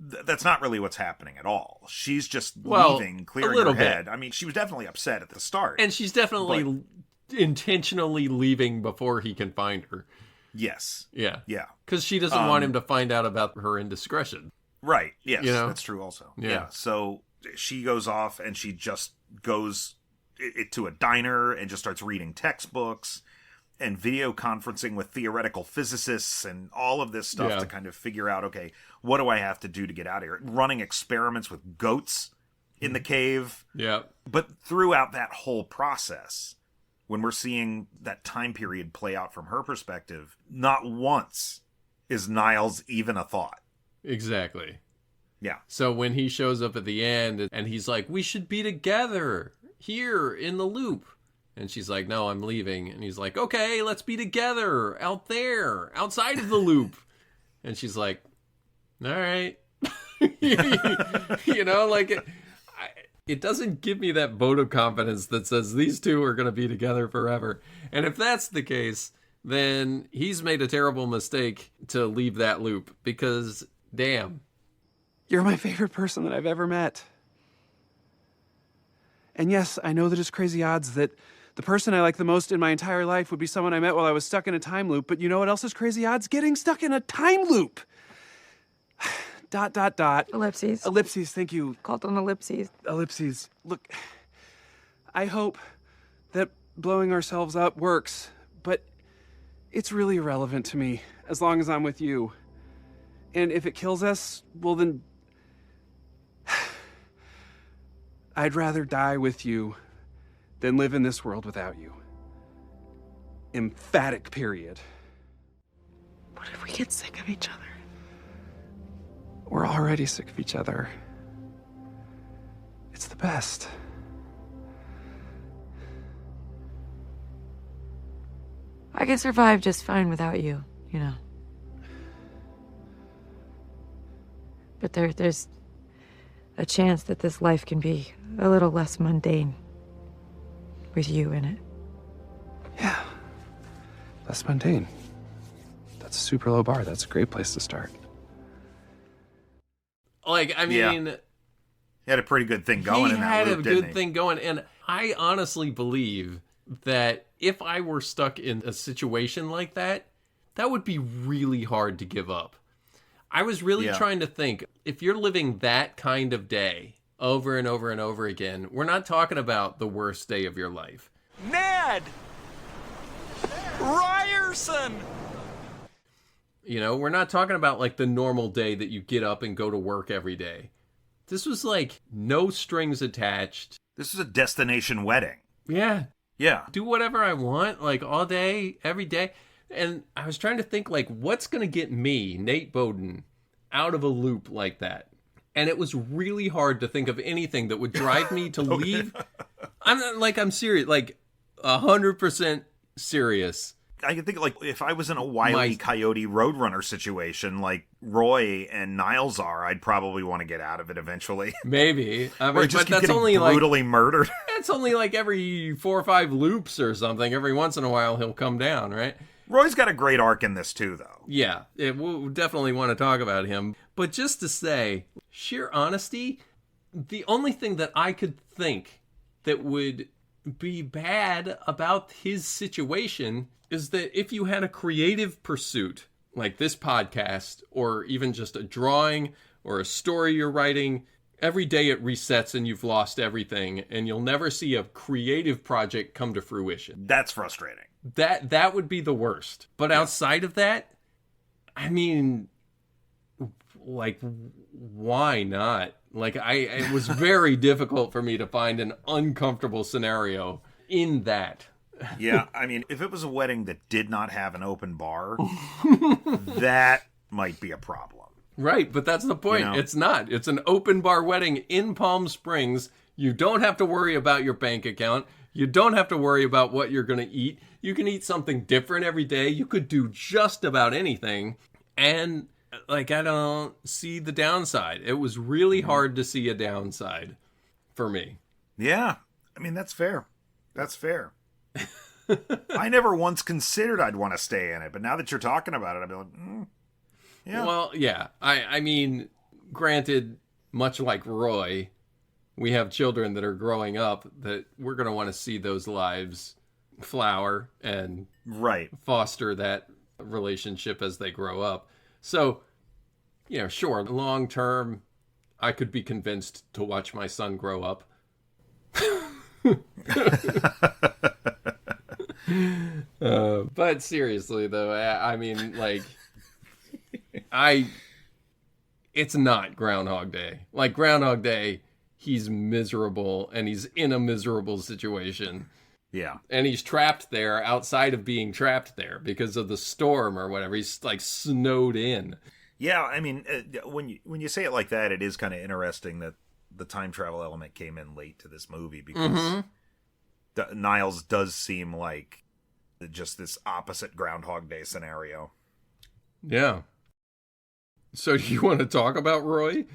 that's not really what's happening at all. She's just leaving, clearing her head. I mean, she was definitely upset at the start. And she's definitely intentionally leaving before he can find her. Yes. Yeah. Yeah. Because she doesn't want him to find out about her indiscretion. Right. Yes. You know? That's true also. Yeah. So she goes off and she just goes to a diner and just starts reading textbooks and video conferencing with theoretical physicists and all of this stuff to kind of figure out, okay, what do I have to do to get out of here? Running experiments with goats in the cave. Yeah. But throughout that whole process, when we're seeing that time period play out from her perspective, not once is Niles even a thought. Exactly. Yeah. So when he shows up at the end and he's like, we should be together here in the loop. And she's like, no, I'm leaving. And he's like, okay, let's be together out there, outside of the loop. And she's like, all right. You know, like it doesn't give me that vote of confidence that says these two are going to be together forever. And if that's the case, then he's made a terrible mistake to leave that loop because, damn. You're my favorite person that I've ever met. And yes, I know that it's crazy odds that the person I like the most in my entire life would be someone I met while I was stuck in a time loop. But you know what else is crazy odds? Getting stuck in a time loop. ... Ellipses. Ellipses, thank you. Called on ellipses. Ellipses. Look, I hope that blowing ourselves up works, but it's really irrelevant to me as long as I'm with you. And if it kills us, well then, I'd rather die with you than live in this world without you. Emphatic period. What if we get sick of each other? We're already sick of each other. It's the best. I can survive just fine without you, you know. But there's a chance that this life can be a little less mundane with you in it. Yeah. Less mundane. That's a super low bar. That's a great place to start. Like, I mean... Yeah. He had a pretty good thing going in that loop, didn't he? He had a good thing going, and I honestly believe that if I were stuck in a situation like that, that would be really hard to give up. I was really trying to think, if you're living that kind of day over and over and over again, we're not talking about the worst day of your life. Ned! Ryerson! You know, we're not talking about like the normal day that you get up and go to work every day. This was like no strings attached. This is a destination wedding. Yeah. Yeah. Do whatever I want, like all day, every day. And I was trying to think, like, what's going to get me, Nate Bowden, out of a loop like that? And it was really hard to think of anything that would drive me to leave. I'm serious, like 100% serious. I can think, like, if I was in a Wile E. Coyote Roadrunner situation, like Roy and Niles are, I'd probably want to get out of it eventually. Maybe. I mean, or just but that's getting only brutally murdered. It's only like every 4 or 5 loops or something. Every once in a while, he'll come down, right? Roy's got a great arc in this, too, though. Yeah, we'll definitely want to talk about him. But just to say, sheer honesty, the only thing that I could think that would be bad about his situation is that if you had a creative pursuit, like this podcast, or even just a drawing or a story you're writing, every day it resets and you've lost everything, and you'll never see a creative project come to fruition. That's frustrating. That would be the worst. But outside of that, I mean, like, why not? Like, it was very difficult for me to find an uncomfortable scenario in that. Yeah, I mean, if it was a wedding that did not have an open bar, that might be a problem. Right, but that's the point. You know? It's not. It's an open bar wedding in Palm Springs. You don't have to worry about your bank account. You don't have to worry about what you're going to eat. You can eat something different every day. You could do just about anything. And, like, I don't see the downside. It was really hard to see a downside for me. Yeah, I mean, that's fair. That's fair. I never once considered I'd want to stay in it, but now that you're talking about it, I'd be like, yeah. Well, yeah. I mean, granted, much like Roy, we have children that are growing up that we're going to want to see those lives flower and foster that relationship as they grow up. So, yeah, sure, long term, I could be convinced to watch my son grow up. But seriously though, I mean, like, it's not Groundhog Day. Like, Groundhog Day, he's miserable and he's in a miserable situation. Yeah. And he's trapped there outside of being trapped there because of the storm or whatever. He's like snowed in. Yeah, I mean, when you say it like that, it is kind of interesting that the time travel element came in late to this movie because Niles does seem like just this opposite Groundhog Day scenario. Yeah. So do you want to talk about Roy?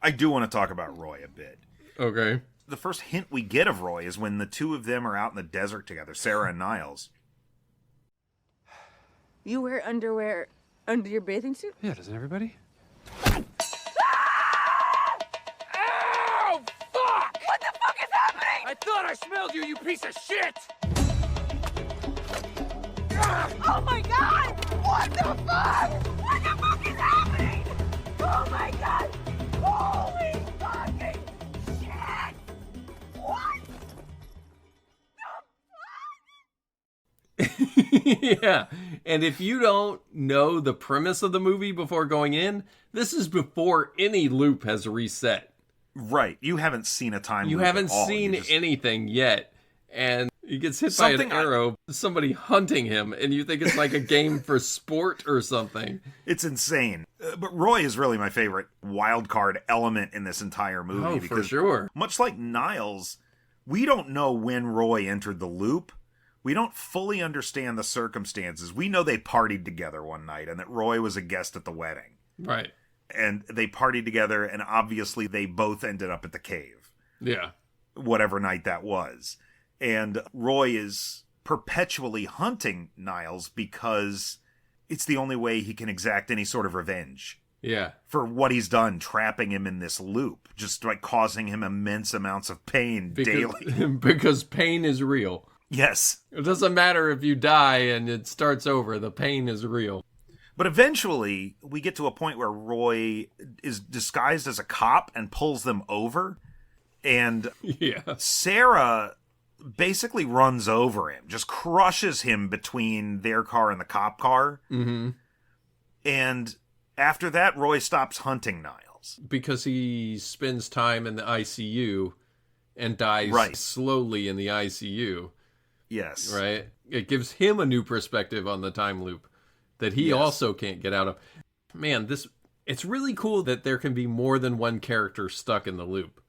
I do want to talk about Roy a bit. Okay. The first hint we get of Roy is when the two of them are out in the desert together, Sarah and Niles. You wear underwear under your bathing suit? Yeah, doesn't everybody? Ow! Fuck! What the fuck is happening? I thought I smelled you, you piece of shit! Oh my god! What the fuck? What the fuck is happening? Oh my god! Holy fucking shit! What? Yeah. And if you don't know the premise of the movie before going in, this is before any loop has reset. Right. You haven't seen a time loop. You haven't at all. seen anything yet. and he gets hit by an arrow, somebody hunting him, and you think it's like a game for sport or something. It's insane. But Roy is really my favorite wild card element in this entire movie. Oh, because for sure. Much like Niles, we don't know when Roy entered the loop. We don't fully understand the circumstances. We know they partied together one night and that Roy was a guest at the wedding. Right. And they partied together, and obviously they both ended up at the cave. Yeah. Whatever night that was. And Roy is perpetually hunting Niles because it's the only way he can exact any sort of revenge. Yeah. For what he's done, trapping him in this loop, just like causing him immense amounts of pain daily. Because pain is real. Yes. It doesn't matter if you die and it starts over, the pain is real. But eventually, we get to a point where Roy is disguised as a cop and pulls them over. And Sarah basically runs over him, just crushes him between their car and the cop car. Mm-hmm. And after that, Roy stops hunting Niles. Because he spends time in the ICU and dies slowly in the ICU. Yes. Right? It gives him a new perspective on the time loop that he also can't get out of. Man, it's really cool that there can be more than one character stuck in the loop.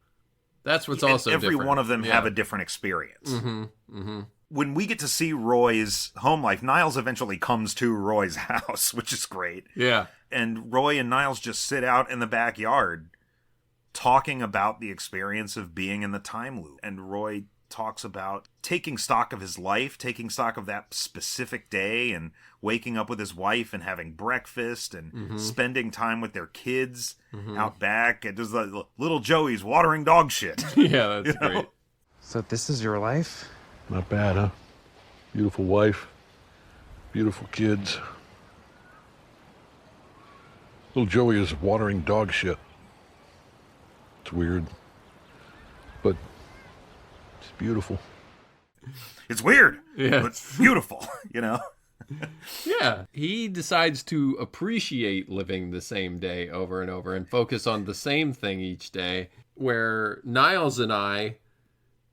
That's what's also every different. One of them have a different experience. Mm-hmm. Mm-hmm. When we get to see Roy's home life, Niles eventually comes to Roy's house, which is great. Yeah. And Roy and Niles just sit out in the backyard talking about the experience of being in the time loop. And Roy talks about taking stock of his life, taking stock of that specific day, and waking up with his wife and having breakfast and spending time with their kids out back. And just like little Joey's watering dog shit. Yeah, that's great. So this is your life? Not bad, huh? Beautiful wife, beautiful kids. Little Joey is watering dog shit. It's weird, but it's beautiful. It's weird, yeah, but it's beautiful, you know? Yeah, he decides to appreciate living the same day over and over and focus on the same thing each day, where Niles and I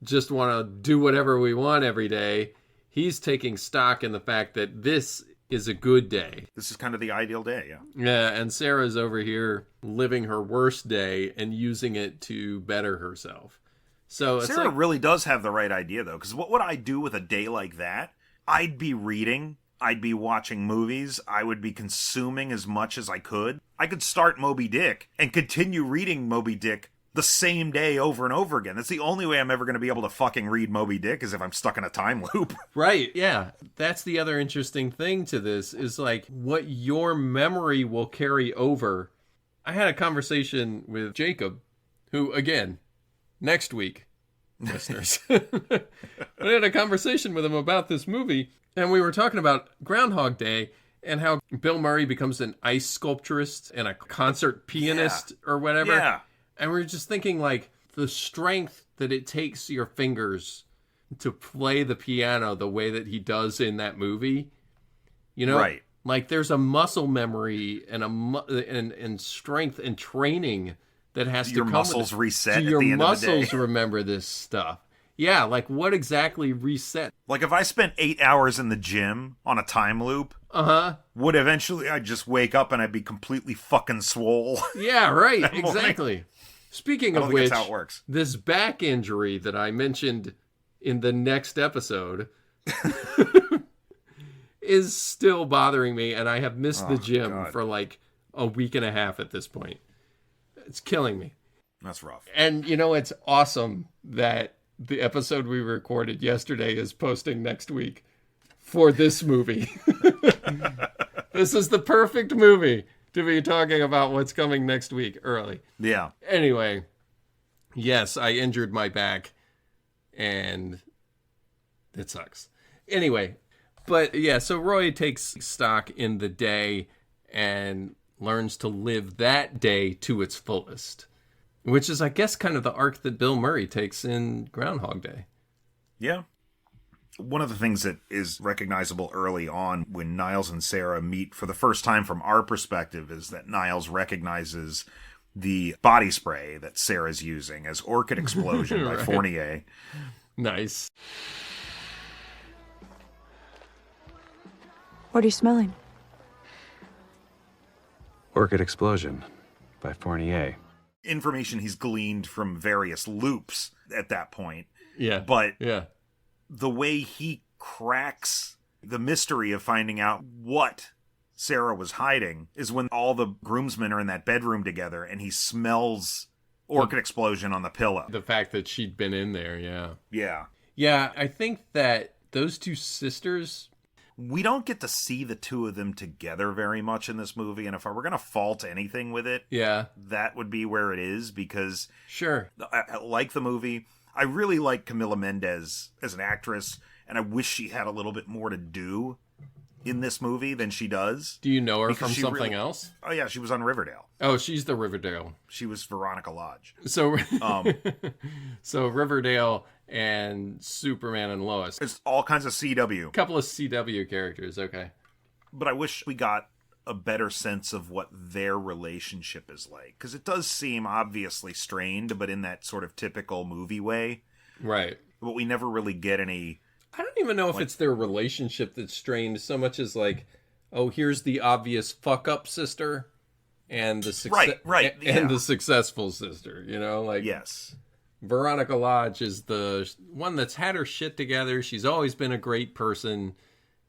just want to do whatever we want every day. He's taking stock in the fact that this is a good day. This is kind of the ideal day, yeah. Yeah, and Sarah's over here living her worst day and using it to better herself. So Sarah really does have the right idea, though, because what would I do with a day like that? I'd be reading. I'd be watching movies. I would be consuming as much as I could. I could start Moby Dick and continue reading Moby Dick the same day over and over again. That's the only way I'm ever going to be able to fucking read Moby Dick is if I'm stuck in a time loop. Right, yeah. That's the other interesting thing to this is like what your memory will carry over. I had a conversation with Jacob, who, again, next week, listeners, I had a conversation with him about this movie, and we were talking about Groundhog Day and how Bill Murray becomes an ice sculpturist and a concert pianist or whatever. Yeah. And we were just thinking, like, the strength that it takes your fingers to play the piano the way that he does in that movie. You know? Right. Like, there's a muscle memory and and strength and training that has your to come muscles with it. reset So at your the end of the muscles day. remember this stuff. Yeah, like, what exactly reset? Like, if I spent 8 hours in the gym on a time loop, would eventually I'd just wake up and I'd be completely fucking swole. Yeah, right, that morning. exactly. Speaking I of don't think which, that's how it works. this back injury that I mentioned in the next episode is still bothering me, and I have missed the gym for like a week and a half at this point. It's killing me. That's rough. And, you know, it's awesome that the episode we recorded yesterday is posting next week for this movie. This is the perfect movie to be talking about what's coming next week early. Yeah. Anyway, yes, I injured my back, and it sucks. Anyway, but yeah, so Roy takes stock in the day and learns to live that day to its fullest, which is, I guess, kind of the arc that Bill Murray takes in Groundhog Day. Yeah. One of the things that is recognizable early on when Niles and Sarah meet for the first time from our perspective is that Niles recognizes the body spray that Sarah's using as Orchid Explosion by Right. Fournier. Nice. What are you smelling? Orchid Explosion by Fournier. Information he's gleaned from various loops at that point. Yeah. But yeah, the way he cracks the mystery of finding out what Sarah was hiding is when all the groomsmen are in that bedroom together and he smells Orchid Explosion on the pillow. The fact that she'd been in there, yeah. Yeah. Yeah, I think that those two sisters... We don't get to see the two of them together very much in this movie, and if I were going to fault anything with it, yeah, that would be where it is, because sure, I like the movie. I really like Camila Mendes as an actress, and I wish she had a little bit more to do in this movie than she does. Do you know her from something else? Oh, yeah, she was on Riverdale. Oh, she's the Riverdale. She was Veronica Lodge. So, so Riverdale and Superman and Lois. It's all kinds of CW. Couple of CW characters, okay. But I wish we got a better sense of what their relationship is like. Because it does seem obviously strained, but in that sort of typical movie way. Right. But we never really get any... I don't even know if it's their relationship that's strained so much as like, oh, here's the obvious fuck-up sister and the and the successful sister, you know? Like, yes. Veronica Lodge is the one that's had her shit together. She's always been a great person,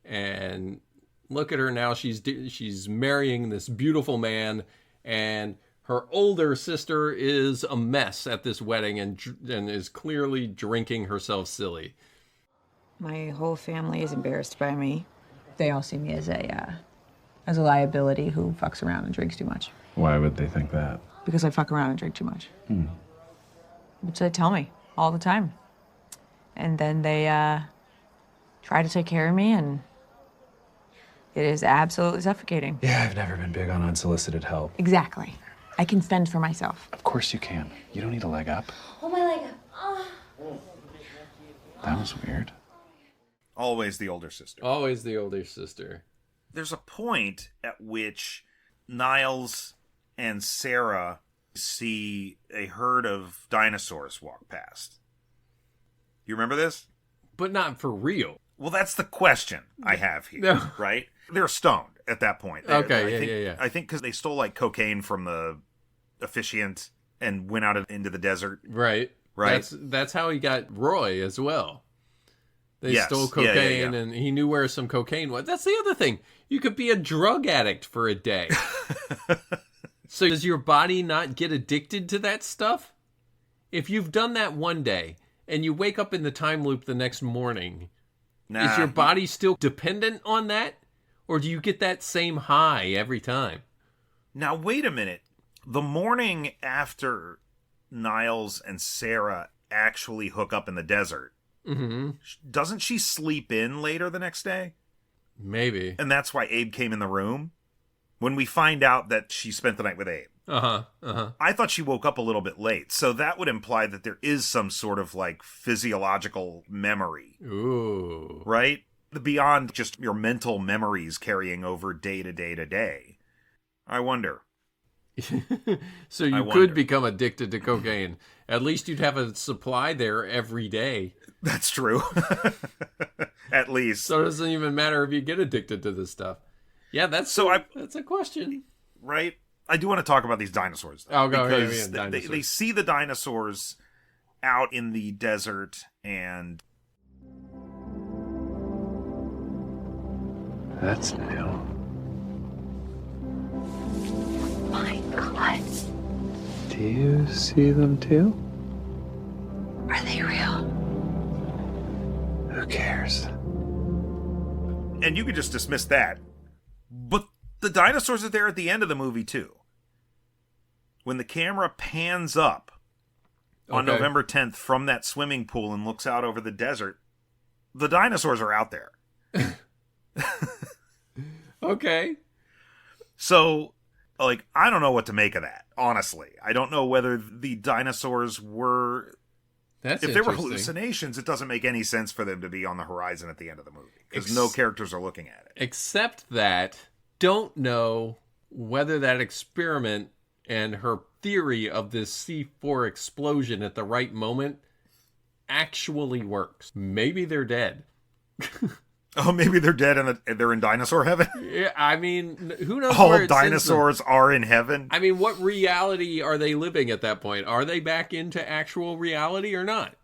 and look at her now. She's marrying this beautiful man, and her older sister is a mess at this wedding and is clearly drinking herself silly. My whole family is embarrassed by me. They all see me as a liability who fucks around and drinks too much. Why would they think that? Because I fuck around and drink too much. Which they tell me all the time. And then they try to take care of me, and it is absolutely suffocating. Yeah, I've never been big on unsolicited help. Exactly. I can fend for myself. Of course you can. You don't need a leg up. Oh, my leg. Oh. That was weird. Always the older sister. Always the older sister. There's a point at which Niles and Sarah see a herd of dinosaurs walk past. You remember this? But not for real. Well, that's the question I have here, No. right? They're stoned at that point. Okay, I think because they stole like cocaine from the officiant and went out into the desert. Right. That's how he got Roy as well. They stole cocaine, and he knew where some cocaine was. That's the other thing. You could be a drug addict for a day. So does your body not get addicted to that stuff? If you've done that one day and you wake up in the time loop the next morning, is your body still dependent on that? Or do you get that same high every time? Now, wait a minute. The morning after Niles and Sarah actually hook up in the desert, doesn't she sleep in later the next day? Maybe. And that's why Abe came in the room? When we find out that she spent the night with Abe. I thought she woke up a little bit late. So that would imply that there is some sort of like physiological memory. Ooh. Right? Beyond just your mental memories carrying over day to day to day. I wonder. So you could become addicted to cocaine. At least you'd have a supply there every day. That's true. At least. So it doesn't even matter if you get addicted to this stuff. Yeah, that's a question. Right? I do want to talk about these dinosaurs, though. Oh, go ahead. Because they see the dinosaurs out in the desert, and... That's new. My God. Do you see them too? Are they real? Who cares? And you could just dismiss that. But the dinosaurs are there at the end of the movie, too. When the camera pans up on November 10th from that swimming pool and looks out over the desert, the dinosaurs are out there. Okay. So, like, I don't know what to make of that, honestly. I don't know whether the dinosaurs were... That's if they were hallucinations, it doesn't make any sense for them to be on the horizon at the end of the movie. Because no characters are looking at it. Except that, don't know whether that experiment and her theory of this C4 explosion at the right moment actually works. Maybe they're dead. Oh, maybe they're dead and they're in dinosaur heaven? Yeah, I mean, who knows All where it dinosaurs are in heaven? I mean, what reality are they living at that point? Are they back into actual reality or not?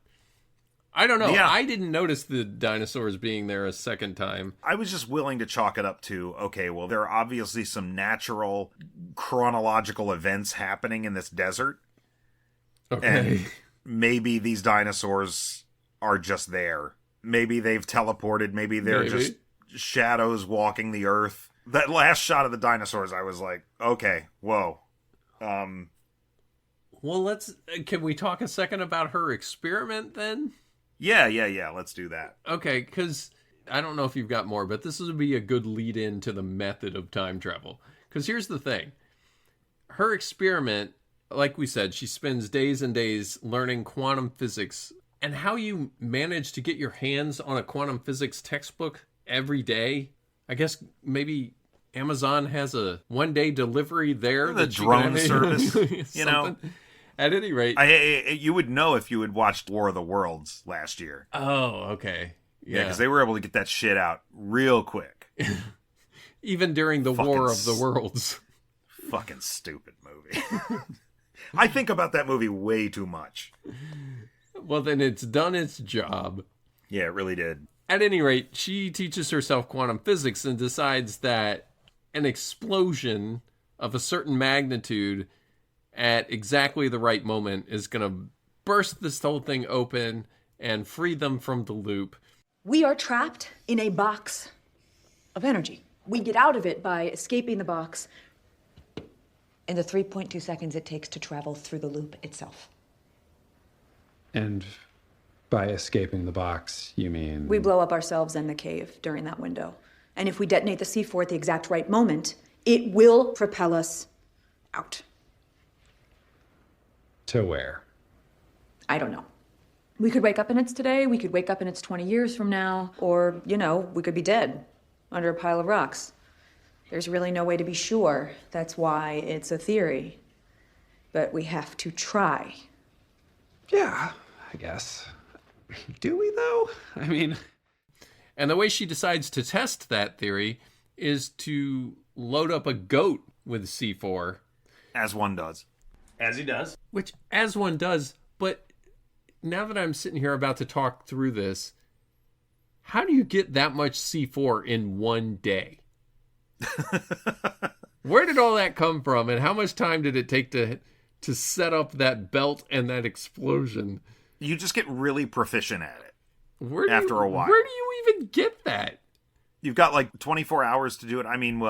I don't know. Yeah. I didn't notice the dinosaurs being there a second time. I was just willing to chalk it up to, okay, well, there are obviously some natural chronological events happening in this desert. Okay. And maybe these dinosaurs are just there. Maybe they've teleported. Maybe they're just shadows walking the earth. That last shot of the dinosaurs, I was like, okay, whoa. Well, can we talk a second about her experiment then? Yeah, let's do that. Okay, because I don't know if you've got more, but this would be a good lead in to the method of time travel. Because here's the thing. Her experiment, like we said, she spends days and days learning quantum physics. And how you manage to get your hands on a quantum physics textbook every day, I guess maybe Amazon has a one-day delivery there. The drone service, you know. At any rate. You would know if you had watched War of the Worlds last year. Oh, okay. Yeah, because they were able to get that shit out real quick. Even during the War of the Worlds. Fucking stupid movie. I think about that movie way too much. Well, then it's done its job. Yeah, it really did. At any rate, she teaches herself quantum physics and decides that an explosion of a certain magnitude at exactly the right moment is going to burst this whole thing open and free them from the loop. We are trapped in a box of energy. We get out of it by escaping the box in the 3.2 seconds it takes to travel through the loop itself. And by escaping the box, you mean... We blow up ourselves and the cave during that window. And if we detonate the C4 at the exact right moment, it will propel us out. To where? I don't know. We could wake up and it's today, we could wake up and it's 20 years from now, or, we could be dead under a pile of rocks. There's really no way to be sure. That's why it's a theory. But we have to try. Yeah, I guess. Do we, though? I mean... And the way she decides to test that theory is to load up a goat with C4. As one does. As he does. Which, as one does, but now that I'm sitting here about to talk through this, how do you get that much C4 in one day? Where did all that come from, and how much time did it take to set up that belt and that explosion? You just get really proficient at it after a while. Where do you even get that? You've got like 24 hours to do it. I mean,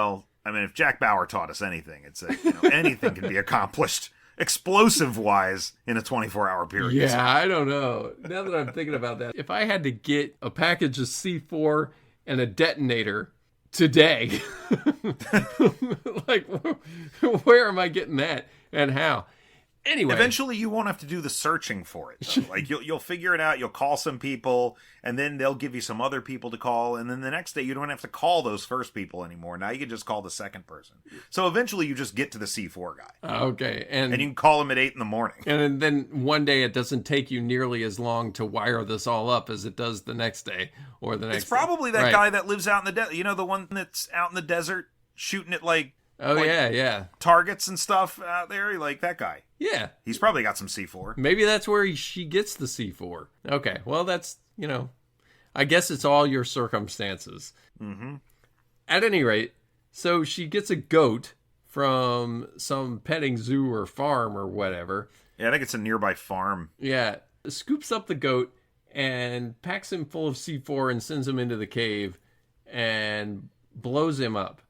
if Jack Bauer taught us anything, it's anything can be accomplished explosive-wise in a 24-hour period. Yeah, I don't know. Now that I'm thinking about that, if I had to get a package of C4 and a detonator today, like, where am I getting that and how? Anyway, eventually you won't have to do the searching for it, though. Like you'll figure it out. You'll call some people, and then they'll give you some other people to call, and then the next day you don't have to call those first people anymore. Now you can just call the second person. So eventually you just get to the C4 guy. Okay, and you can call him at 8 a.m. And then one day it doesn't take you nearly as long to wire this all up as it does the next day or the next. It's probably that guy that lives out in the desert. The one that's out in the desert shooting at yeah, targets and stuff out there, like that guy. Yeah, he's probably got some C4. Maybe that's where she gets the C4. Okay, well that's I guess it's all your circumstances. Mm-hmm. At any rate, so she gets a goat from some petting zoo or farm or whatever. Yeah, I think it's a nearby farm. Yeah, scoops up the goat and packs him full of C4 and sends him into the cave and blows him up.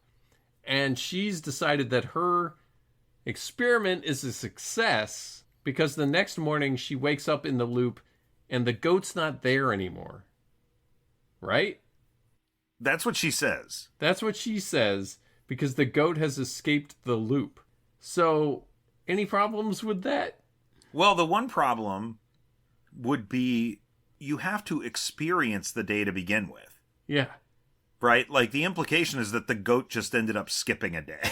And she's decided that her experiment is a success because the next morning she wakes up in the loop and the goat's not there anymore. Right? That's what she says. That's what she says because the goat has escaped the loop. So, any problems with that? Well, the one problem would be you have to experience the day to begin with. Yeah. Right? Like, the implication is that the goat just ended up skipping a day.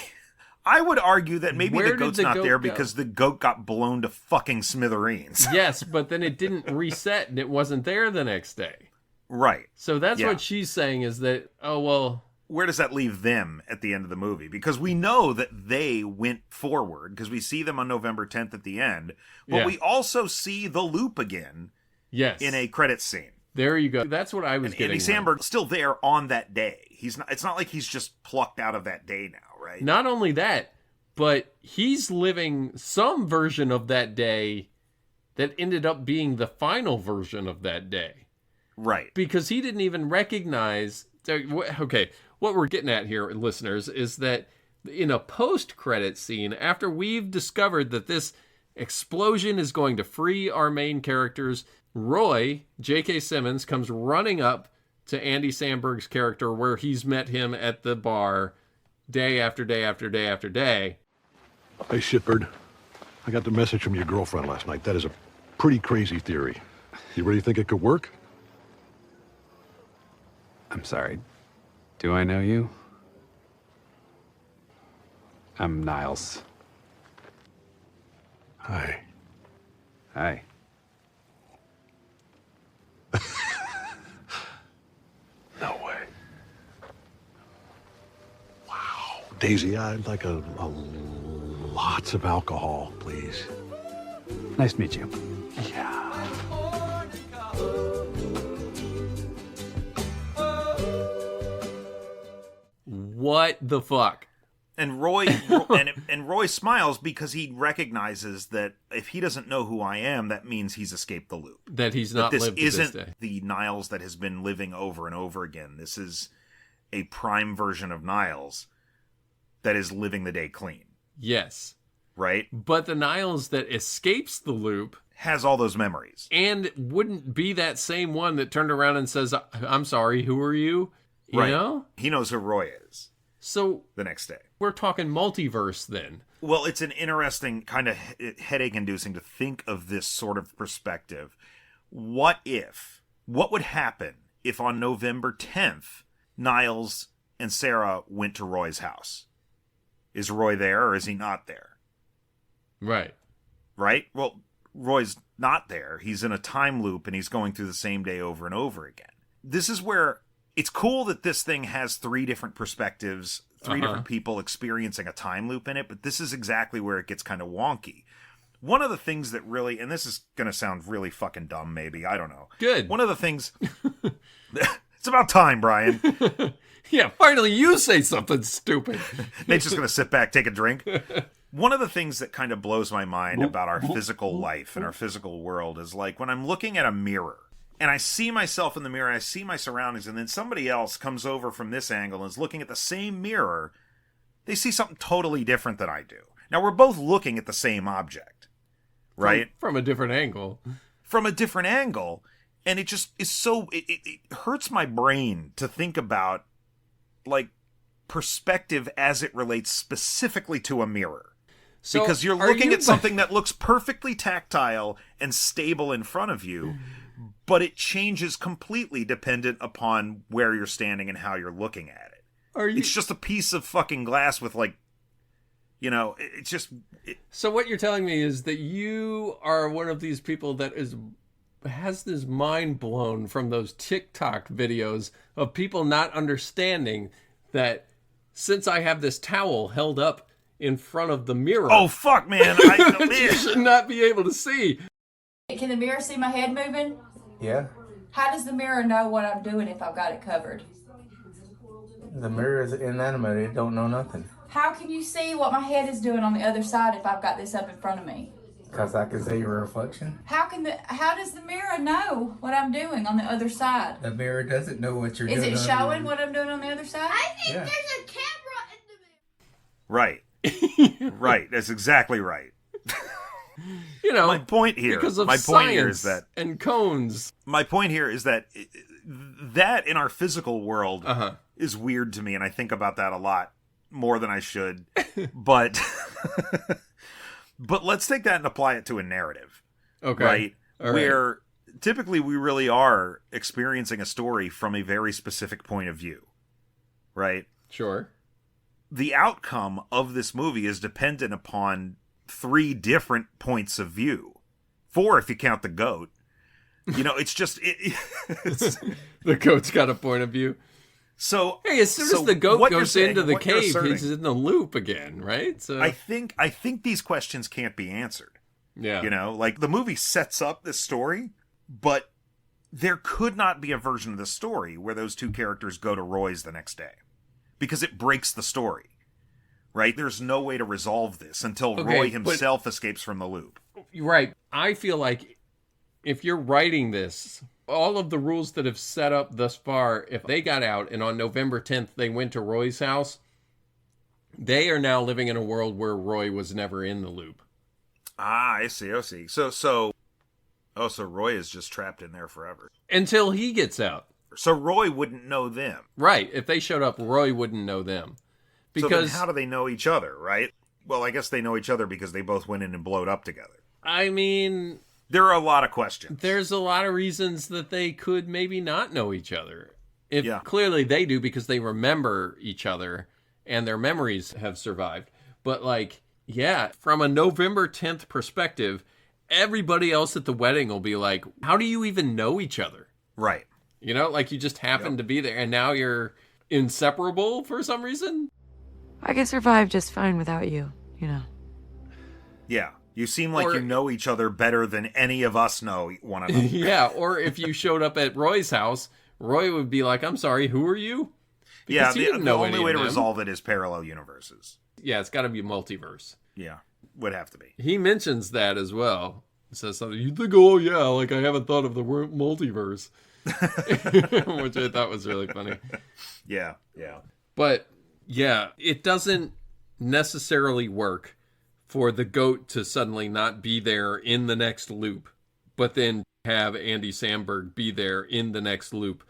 I would argue that maybe Where the did goat's the not goat there go? because the goat got blown to fucking smithereens. Yes, but then it didn't reset and it wasn't there the next day. Right. So that's Yeah. what she's saying is that, oh, well... Where does that leave them at the end of the movie? Because we know that they went forward, because we see them on November 10th at the end, but Yeah. we also see the loop again Yes. in a credits scene. There you go. That's what I was getting Andy at. Samberg's still there on that day. It's not like he's just plucked out of that day now, right? Not only that, but he's living some version of that day that ended up being the final version of that day. Right. Because he didn't even recognize... Okay, what we're getting at here, listeners, is that in a post-credit scene, after we've discovered that this explosion is going to free our main characters, Roy, J.K. Simmons, comes running up to Andy Samberg's character where he's met him at the bar day after day after day after day. Hey, Shitbird. I got the message from your girlfriend last night. That is a pretty crazy theory. You really think it could work? I'm sorry. Do I know you? I'm Niles. Hi. Hi. No way. Wow. Daisy, I'd like a lots of alcohol, please. Nice to meet you. Yeah. What the fuck? And Roy and Roy smiles because he recognizes that if he doesn't know who I am, that means he's escaped the loop. That he's not lived to this isn't day. the Niles that has been living over and over again. This is a prime version of Niles that is living the day clean. Yes. Right? But the Niles that escapes the loop has all those memories. And wouldn't be that same one that turned around and says, I'm sorry, who are you? You Right. know? He knows who Roy is. So the next day. We're talking multiverse then. Well, it's an interesting kind of headache-inducing to think of this sort of perspective. What would happen if on November 10th, Niles and Sarah went to Roy's house? Is Roy there or is he not there? Right. Right? Well, Roy's not there. He's in a time loop and he's going through the same day over and over again. This is where it's cool that this thing has three different perspectives, three different people experiencing a time loop in it, but this is exactly where it gets kind of wonky. One of the things that really, and this is going to sound really fucking dumb maybe, I don't know. Good. One of the things, it's about time, Brian. Yeah, finally you say something stupid. Nate's just going to sit back, take a drink. One of the things that kind of blows my mind about our physical life and our physical world is like when I'm looking at a mirror, and I see myself in the mirror, I see my surroundings, and then somebody else comes over from this angle and is looking at the same mirror, they see something totally different than I do. Now, we're both looking at the same object, right? From a different angle. From a different angle, and it just is so... It hurts my brain to think about, like, perspective as it relates specifically to a mirror. So because you're looking at something that looks perfectly tactile and stable in front of you, but it changes completely dependent upon where you're standing and how you're looking at it. It's just a piece of fucking glass with, like, you know, it's just... So what you're telling me is that you are one of these people that has this mind blown from those TikTok videos of people not understanding that since I have this towel held up in front of the mirror... Oh, fuck, man. You should not be able to see. Can the mirror see my head moving? Yeah. How does the mirror know what I'm doing if I've got it covered? The mirror is inanimate. It don't know nothing. How can you see what my head is doing on the other side if I've got this up in front of me? Because I can see your reflection. How does the mirror know what I'm doing on the other side? The mirror doesn't know what you're Is doing. it showing what I'm doing on the other side? I think Yeah. there's a camera in the mirror. Right. Right. That's exactly right. You know, my point here because of is that and cones. My point here is that that in our physical world is weird to me, and I think about that a lot more than I should. But but let's take that and apply it to a narrative. Okay. Right? All right. Where typically we really are experiencing a story from a very specific point of view. Right? Sure. the outcome of this movie is dependent upon 3 different points of view. 4 if you count the goat. You know, it's just... The goat's got a point of view. So hey, as soon as the goat goes into the cave, he's in the loop again, right? So I think these questions can't be answered. Yeah. You know, like the movie sets up this story, but there could not be a version of the story where those 2 characters go to Roy's the next day. Because it breaks the story. Right? There's no way to resolve this until Roy himself escapes from the loop. Right. I feel like if you're writing this, all of the rules that have set up thus far, if they got out and on November 10th they went to Roy's house, they are now living in a world where Roy was never in the loop. Ah, I see. So Roy is just trapped in there forever. Until he gets out. So Roy wouldn't know them. Right. If they showed up, Roy wouldn't know them. Because so then how do they know each other, right? Well, I guess they know each other because they both went in and blowed up together. I mean... There are a lot of questions. There's a lot of reasons that they could maybe not know each other. Clearly they do because they remember each other and their memories have survived. But like, yeah, from a November 10th perspective, everybody else at the wedding will be like, how do you even know each other? Right. You know, like you just happen to be there and now you're inseparable for some reason. I can survive just fine without you, you know. Yeah. You seem like you know each other better than any of us know one another. Yeah, or if you showed up at Roy's house, Roy would be like, I'm sorry, who are you? Because the only way to resolve it is parallel universes. Yeah, it's got to be multiverse. Yeah, would have to be. He mentions that as well. He says something, you think, oh yeah, like I haven't thought of the word multiverse. Which I thought was really funny. Yeah. But, yeah, it doesn't necessarily work for the goat to suddenly not be there in the next loop, but then have Andy Samberg be there in the next loop.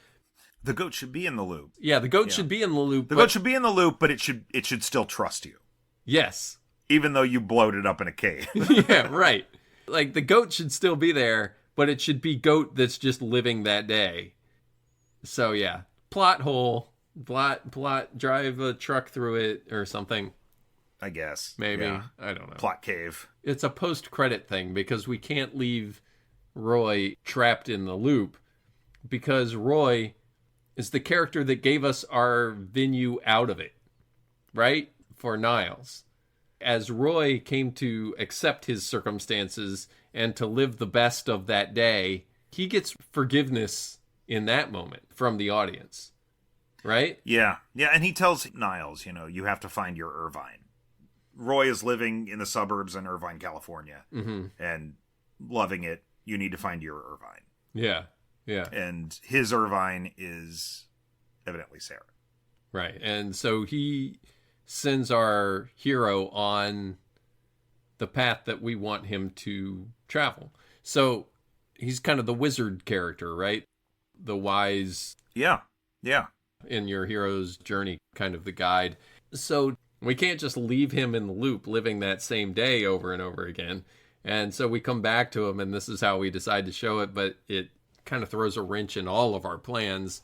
The goat should be in the loop. Yeah, the goat should be in the loop. The goat should be in the loop, but it should still trust you. Yes. Even though you blowed it up in a cave. Yeah, right. Like, the goat should still be there, but it should be goat that's just living that day. So, yeah. Plot hole. Plot, drive a truck through it or something. I guess. Maybe. Yeah. I don't know. Plot cave. It's a post-credit thing because we can't leave Roy trapped in the loop because Roy is the character that gave us our venue out of it, right? For Niles. As Roy came to accept his circumstances and to live the best of that day, he gets forgiveness in that moment from the audience, right? Yeah, and he tells Niles, you have to find your Irvine. Roy is living in the suburbs in Irvine, California, and loving it. You need to find your Irvine. Yeah. And his Irvine is evidently Sarah. Right, and so he sends our hero on the path that we want him to travel. So he's kind of the wizard character, right? The wise... Yeah. In your hero's journey, kind of the guide. So... we can't just leave him in the loop living that same day over and over again. And so we come back to him, and this is how we decide to show it, but it kind of throws a wrench in all of our plans,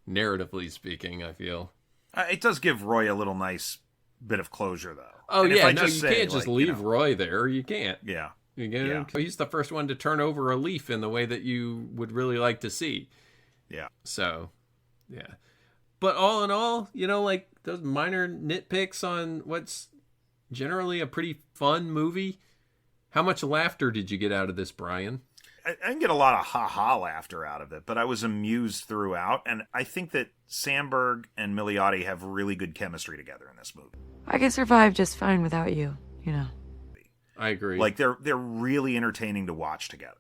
narratively speaking, I feel. It does give Roy a little nice bit of closure, though. Oh, and yeah, no, you can't just leave Roy there. You can't. Yeah. He's the first one to turn over a leaf in the way that you would really like to see. Yeah. So, yeah. But all in all, like those minor nitpicks on what's generally a pretty fun movie. How much laughter did you get out of this, Brian? I didn't get a lot of ha-ha laughter out of it, but I was amused throughout. And I think that Samberg and Milioti have really good chemistry together in this movie. I can survive just fine without you, you know. I agree. Like, they're really entertaining to watch together.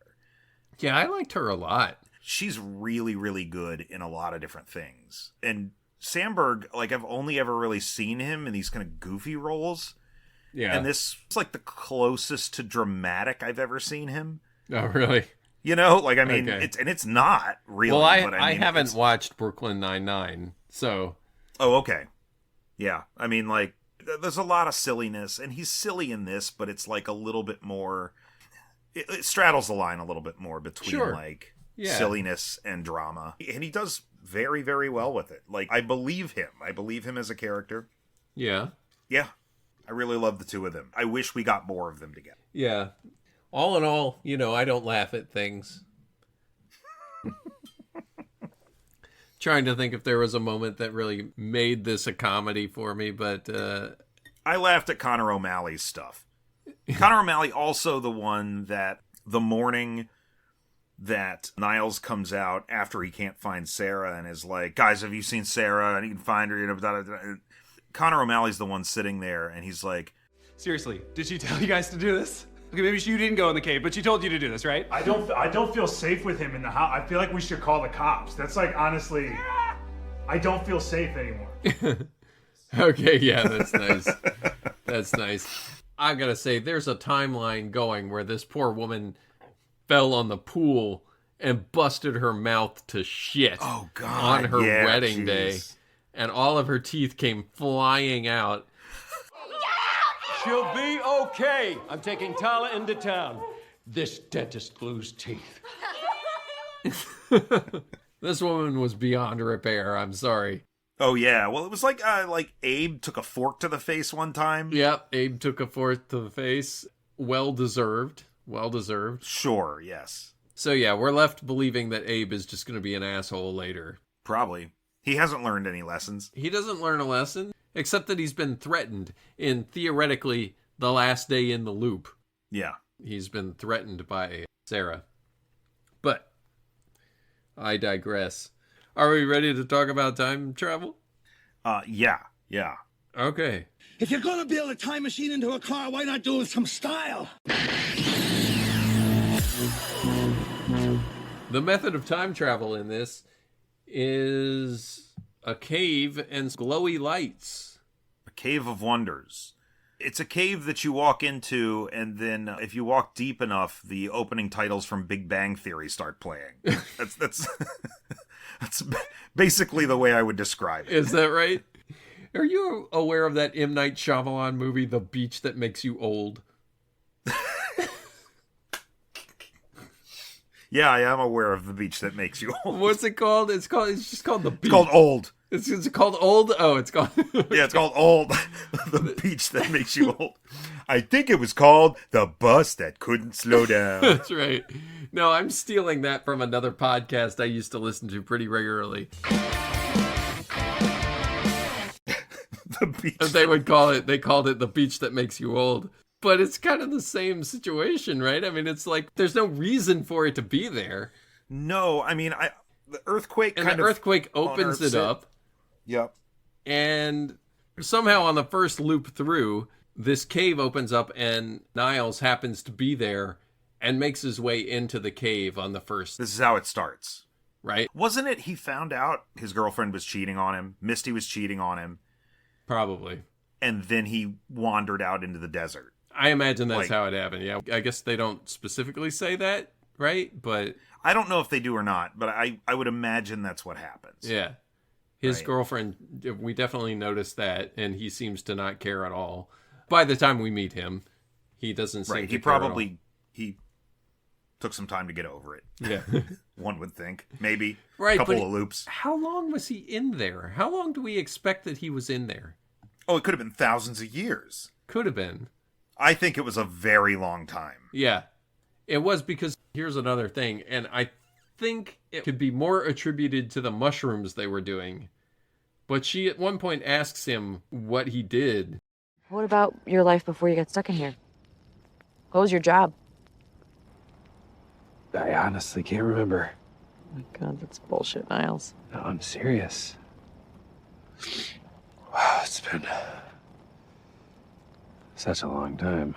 Yeah, I liked her a lot. She's really, really good in a lot of different things. And Samberg, like, I've only ever really seen him in these kind of goofy roles. Yeah. And this is like the closest to dramatic I've ever seen him. Oh, really? Like, I mean, it's not really. Well, I haven't watched Brooklyn Nine-Nine, so. Oh, okay. Yeah. I mean, like, there's a lot of silliness, and he's silly in this, but it's like a little bit more, it straddles the line a little bit more between silliness and drama. And he does very, very well with it. Like, I believe him. I believe him as a character. Yeah. Yeah, I really love the two of them. I wish we got more of them together. Yeah. All in all, I don't laugh at things. Trying to think if there was a moment that really made this a comedy for me, but... I laughed at Connor O'Malley's stuff. Connor O'Malley also the one that the morning that Niles comes out after he can't find Sarah and is like, guys, have you seen Sarah? And you can find her. Connor O'Malley's the one sitting there and he's like, seriously, did she tell you guys to do this? Okay, maybe you didn't go in the cave, but she told you to do this, right? I don't feel safe with him in the house. I feel like we should call the cops. That's like, honestly, I don't feel safe anymore. Okay, yeah, that's nice. That's nice. I gotta say, there's a timeline going where this poor woman fell on the pool and busted her mouth to shit on her wedding day. And all of her teeth came flying out. She'll be okay. I'm taking Tala into town. This dentist glues teeth. This woman was beyond repair. I'm sorry. Oh, yeah. Well, it was like Abe took a fork to the face one time. Yep, Abe took a fork to the face. Well-deserved. Well-deserved. Sure, yes. So, yeah, we're left believing that Abe is just going to be an asshole later. Probably. He hasn't learned any lessons. He doesn't learn a lesson, except that he's been threatened in, theoretically, the last day in the loop. Yeah. He's been threatened by Sarah. But I digress. Are we ready to talk about time travel? Yeah. Okay. If you're gonna build a time machine into a car, why not do it with some style? The method of time travel in this is a cave and glowy lights. A cave of wonders. It's a cave that you walk into, and then if you walk deep enough, the opening titles from Big Bang Theory start playing. That's that's basically the way I would describe it. Is that right? Are you aware of that M. Night Shyamalan movie, The Beach That Makes You Old? Yeah, I am aware of The Beach That Makes You Old. What's it called? It's just called The Beach. It's called Old. It's called Old? Oh, it's called... Yeah, it's called Old. The Beach That Makes You Old. I think it was called The Bus That Couldn't Slow Down. That's right. No, I'm stealing that from another podcast I used to listen to pretty regularly. The beach. They called it The Beach That Makes You Old. But it's kind of the same situation, right? I mean, it's like, there's no reason for it to be there. No, I mean, the earthquake and the earthquake opens it up. Yep. And somehow on the first loop through, this cave opens up and Niles happens to be there and makes his way into the cave on the first. This is how it starts. Right? Wasn't it he found out his girlfriend was cheating on him? Misty was cheating on him. Probably. And then he wandered out into the desert. I imagine that's how it happened. Yeah, I guess they don't specifically say that, right? But I don't know if they do or not, but I would imagine that's what happens. Yeah. His girlfriend, we definitely noticed that, and he seems to not care at all. By the time we meet him, he doesn't seem to He care probably at all. He took some time to get over it. Yeah. One would think. Maybe. Right, a couple but of loops. How long was he in there? How long do we expect that he was in there? Oh, it could have been thousands of years. Could have been. I think it was a very long time. Yeah. It was, because here's another thing, and I think it could be more attributed to the mushrooms they were doing. But she at one point asks him what he did. What about your life before you got stuck in here? What was your job? I honestly can't remember. Oh my God, that's bullshit, Niles. No, I'm serious. Wow, it's been such a long time.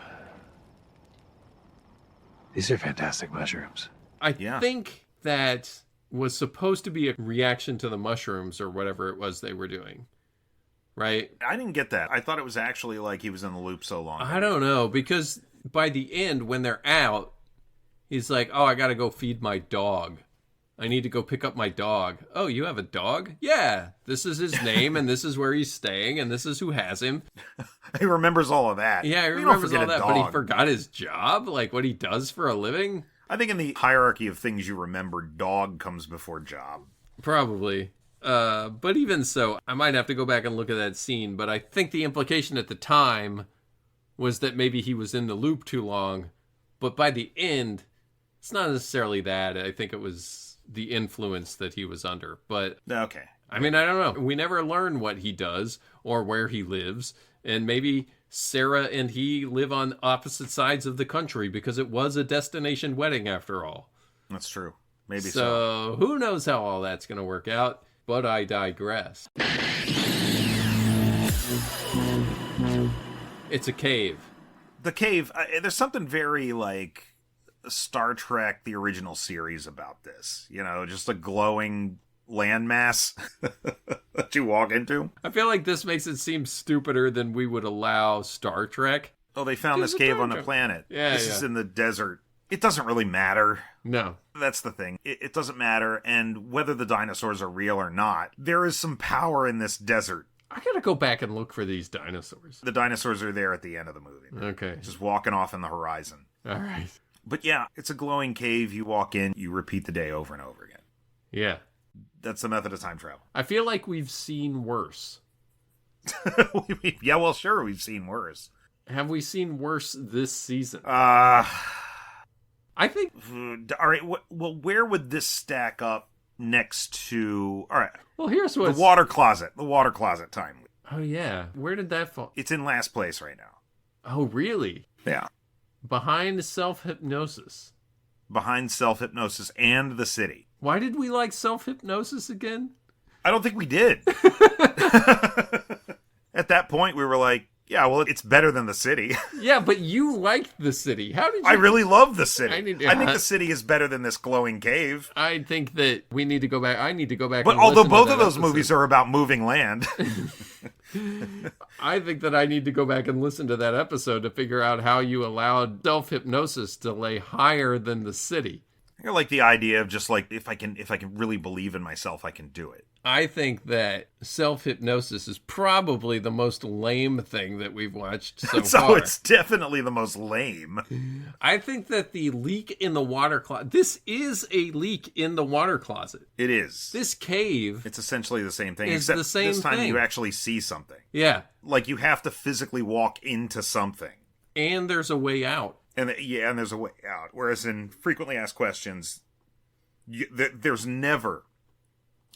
These are fantastic mushrooms. I think that was supposed to be a reaction to the mushrooms or whatever it was they were doing. Right? I didn't get that. I thought it was actually like he was in the loop so long. I don't know, because by the end, when they're out, he's like, oh, I gotta go feed my dog. I need to go pick up my dog. Oh, you have a dog? Yeah. This is his name, and this is where he's staying, and this is who has him. He remembers all of that. Yeah, he remembers all that, but he forgot his job? Like, what he does for a living? I think in the hierarchy of things you remember, dog comes before job. Probably. But even so, I might have to go back and look at that scene. But I think the implication at the time was that maybe he was in the loop too long. But by the end, it's not necessarily that. I think it was the influence that he was under. But okay. I mean, I don't know. We never learn what he does or where he lives. And maybe Sarah and he live on opposite sides of the country because it was a destination wedding after all. That's true. Maybe so. So who knows how all that's going to work out, but I digress. It's a cave. The cave, there's something very like Star Trek, the original series about this. You know, just a glowing landmass that you walk into. I feel like this makes it seem stupider than we would allow Star Trek. Oh, they found this cave on a planet. Yeah, this is in the desert. It doesn't really matter. No. That's the thing. It doesn't matter. And whether the dinosaurs are real or not, there is some power in this desert. I gotta go back and look for these dinosaurs. The dinosaurs are there at the end of the movie. Okay. Just walking off in the horizon. All right. But yeah, it's a glowing cave. You walk in, you repeat the day over and over again. Yeah. That's the method of time travel. I feel like we've seen worse. Yeah, well, sure, we've seen worse. Have we seen worse this season? I think... All right, well, where would this stack up next to... All right. Well, here's what... The water closet time. Oh, yeah. Where did that fall? It's in last place right now. Oh, really? Yeah. Behind self-hypnosis. Behind self-hypnosis and the city. Why did we like self-hypnosis again? I don't think we did. At that point, we were like, yeah, well, it's better than the city. Yeah, but you liked the city. How did you... I really love the city. I think the city is better than this glowing cave. I think that we need to go back. I need to go back. But and although listen to both that of those episode. movies are about moving land. I think that I need to go back and listen to that episode to figure out how you allowed self-hypnosis to lay higher than the city. I like the idea of just like, if I can really believe in myself, I can do it. I think that self-hypnosis is probably the most lame thing that we've watched so far. So it's definitely the most lame. I think that the leak in the water closet... This is a leak in the water closet. It is. This cave... It's essentially the same thing. It's except the same this time thing. you actually see something. Yeah. Like you have to physically walk into something. And there's a way out. And there's a way out. Whereas in frequently asked questions, there's never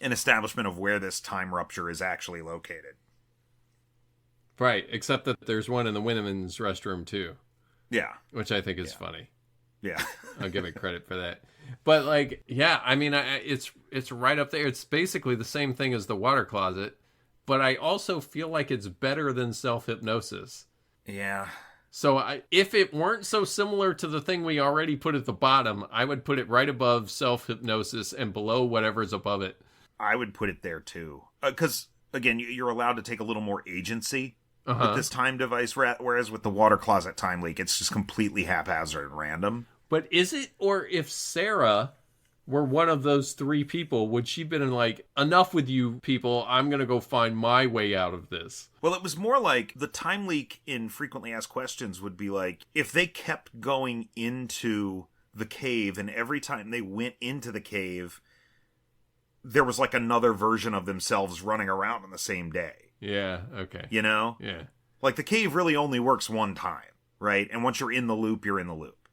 an establishment of where this time rupture is actually located. Right, except that there's one in the women's restroom too. Yeah. Which I think is funny. Yeah. I'll give it credit for that. But like, yeah, I mean, it's right up there. It's basically the same thing as the water closet, but I also feel like it's better than self-hypnosis. Yeah. So if it weren't so similar to the thing we already put at the bottom, I would put it right above self-hypnosis and below whatever's above it. I would put it there too. Because, again, you're allowed to take a little more agency with this time device, whereas with the water closet time leak, it's just completely haphazard and random. But is it, or if Sarah were one of those three people, would she been like, enough with you people, I'm going to go find my way out of this? Well, it was more like the time leak in frequently asked questions would be like, if they kept going into the cave and every time they went into the cave, there was like another version of themselves running around on the same day. Yeah, okay. You know? Yeah. Like the cave really only works one time, right? And once you're in the loop, you're in the loop.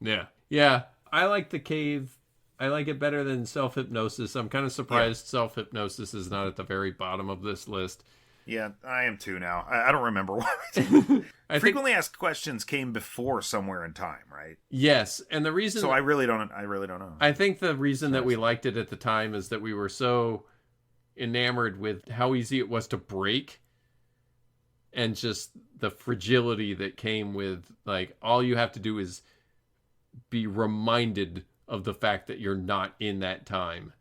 Yeah. Yeah, I like the cave. I like it better than self-hypnosis. I'm kind of surprised self-hypnosis is not at the very bottom of this list. Yeah, I am too now. I don't remember why. Frequently asked questions came before Somewhere in Time, right? Yes, and the reason... So I really don't know. I think the reason that we liked it at the time is that we were so enamored with how easy it was to break and just the fragility that came with, like, all you have to do is be reminded of the fact that you're not in that time.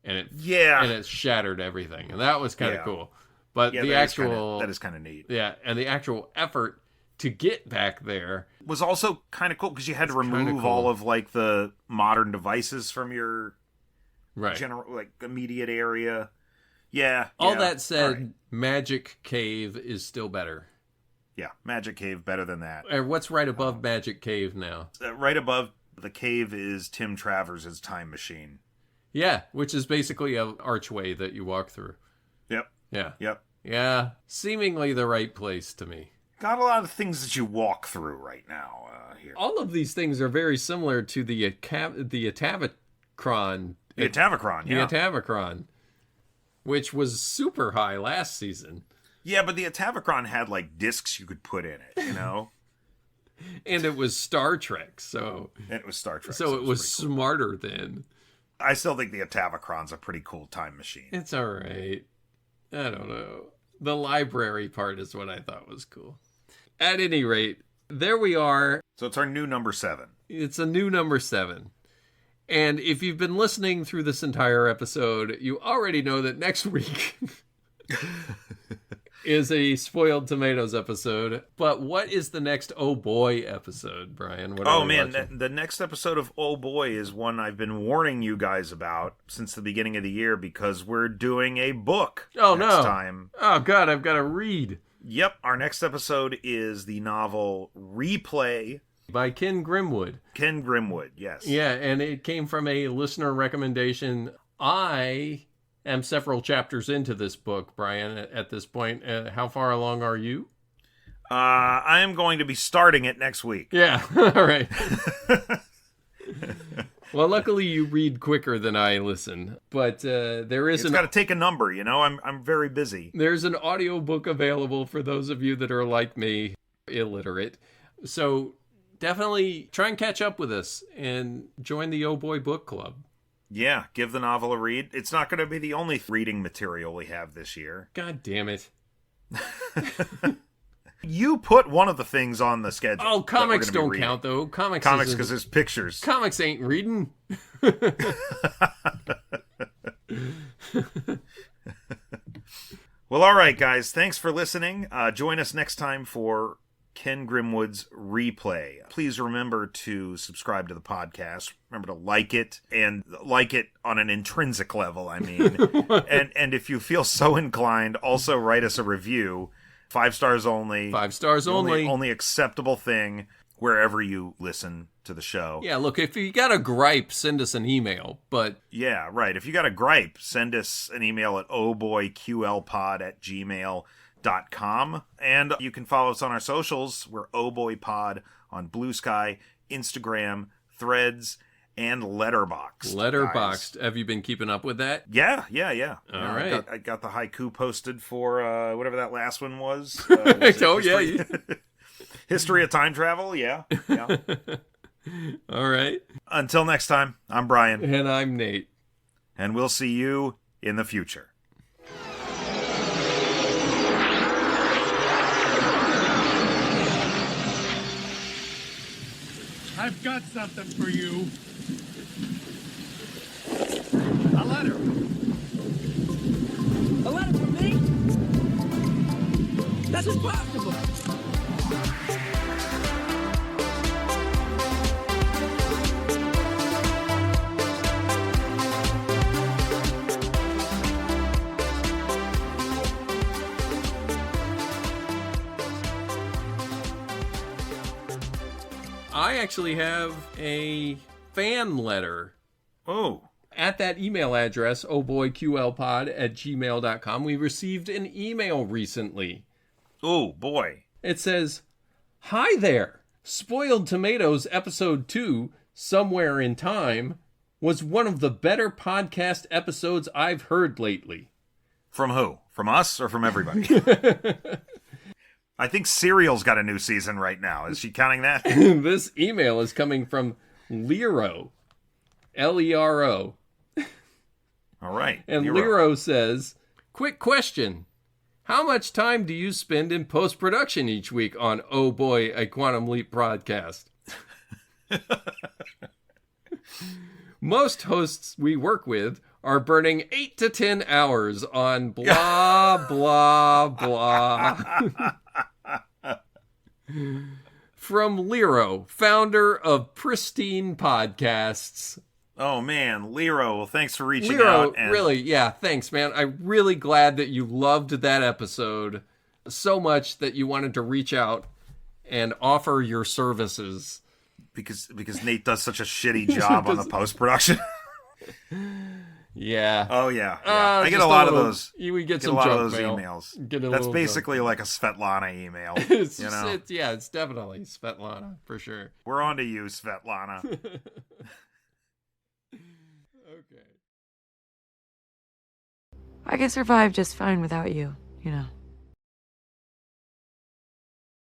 And it shattered everything. And that was kind of cool. But the actual... That is kind of neat. Yeah, and the actual effort to get back there... was also kind of cool, because you had to remove all of, like, the modern devices from your general, like, immediate area. Yeah. All that said, Magic Cave is still better. Yeah, Magic Cave better than that. And what's right above Magic Cave now? Right above the cave is Tim Travers' time machine. Yeah, which is basically an archway that you walk through. Yep. Yeah. Yep. Yeah, seemingly the right place to me. Got a lot of things that you walk through right now here. All of these things are very similar to the Atavachron. The Atavachron, yeah. The Atavachron, which was super high last season. Yeah, but the Atavachron had, like, discs you could put in it, you know? And it was Star Trek, so... It was Star Trek. So it was smarter then. I still think the Atavachron's a pretty cool time machine. It's all right. I don't know. The library part is what I thought was cool. At any rate, there we are. So it's our new number 7. It's a new number 7. And if you've been listening through this entire episode, you already know that next week is a Spoiled Tomatoes episode. But what is the next Oh Boy episode, Brian? What are we watching? The next episode of Oh Boy is one I've been warning you guys about since the beginning of the year because we're doing a book next time. Oh, God, I've got to read. Yep, our next episode is the novel Replay by Ken Grimwood. Ken Grimwood, yes. Yeah, and it came from a listener recommendation. I am several chapters into this book, Brian, at this point. How far along are you? I am going to be starting it next week. Yeah, all right. Well, luckily you read quicker than I listen, but there is It's got to take a number, you know? I'm very busy. There's an audiobook available for those of you that are like me, illiterate. So definitely try and catch up with us and join the Oh Boy Book Club. Yeah, give the novel a read. It's not going to be the only reading material we have this year. God damn it. You put one of the things on the schedule. Oh, comics don't count, though. Comics because there's pictures. Comics ain't reading. Well, all right, guys. Thanks for listening. Join us next time for Ken Grimwood's Replay. Please remember to subscribe to the podcast. Remember to like it, and like it on an intrinsic level, I mean. and if you feel so inclined, also write us a review. 5 stars only. 5 stars only. Only acceptable thing wherever you listen to the show. Yeah, look, if you got a gripe, send us an email. But yeah, right. If you got a gripe, send us an email at ohboyqlpod@gmail.com. And you can follow us on our socials. We're OhBoyPod on Blue Sky, Instagram, Threads, and Letterboxd. Letterboxd. Have you been keeping up with that? Yeah. All right. I got the haiku posted for whatever that last one was. History of Time Travel, yeah. All right. Until next time, I'm Brian. And I'm Nate. And we'll see you in the future. I've got something for you. A letter. A letter from me? That's impossible. I actually have a fan letter. Oh. At that email address, ohboyqlpod@gmail.com, we received an email recently. Oh, boy. It says, "Hi there. Spoiled Tomatoes Episode 2, Somewhere in Time, was one of the better podcast episodes I've heard lately." From who? From us or from everybody? I think Serial's got a new season right now. Is she counting that? This email is coming from Lero. Lero. All right. And Lero says, "Quick question. How much time do you spend in post-production each week on Oh Boy, a Quantum Leap podcast?" Most hosts we work with are burning 8 to 10 hours on blah, blah, blah. From Lero, founder of Pristine Podcasts. Oh, man. Lero, well, thanks for reaching Lero, out. And really, yeah, thanks, man. I'm really glad that you loved that episode so much that you wanted to reach out and offer your services. Because Nate does such a shitty job on the post-production. Yeah. Oh yeah. I get a lot of those. We get some a lot junk of those mail. emails. That's basically like a Svetlana email. It's definitely Svetlana for sure. We're on to you, Svetlana. I can survive just fine without you, you know.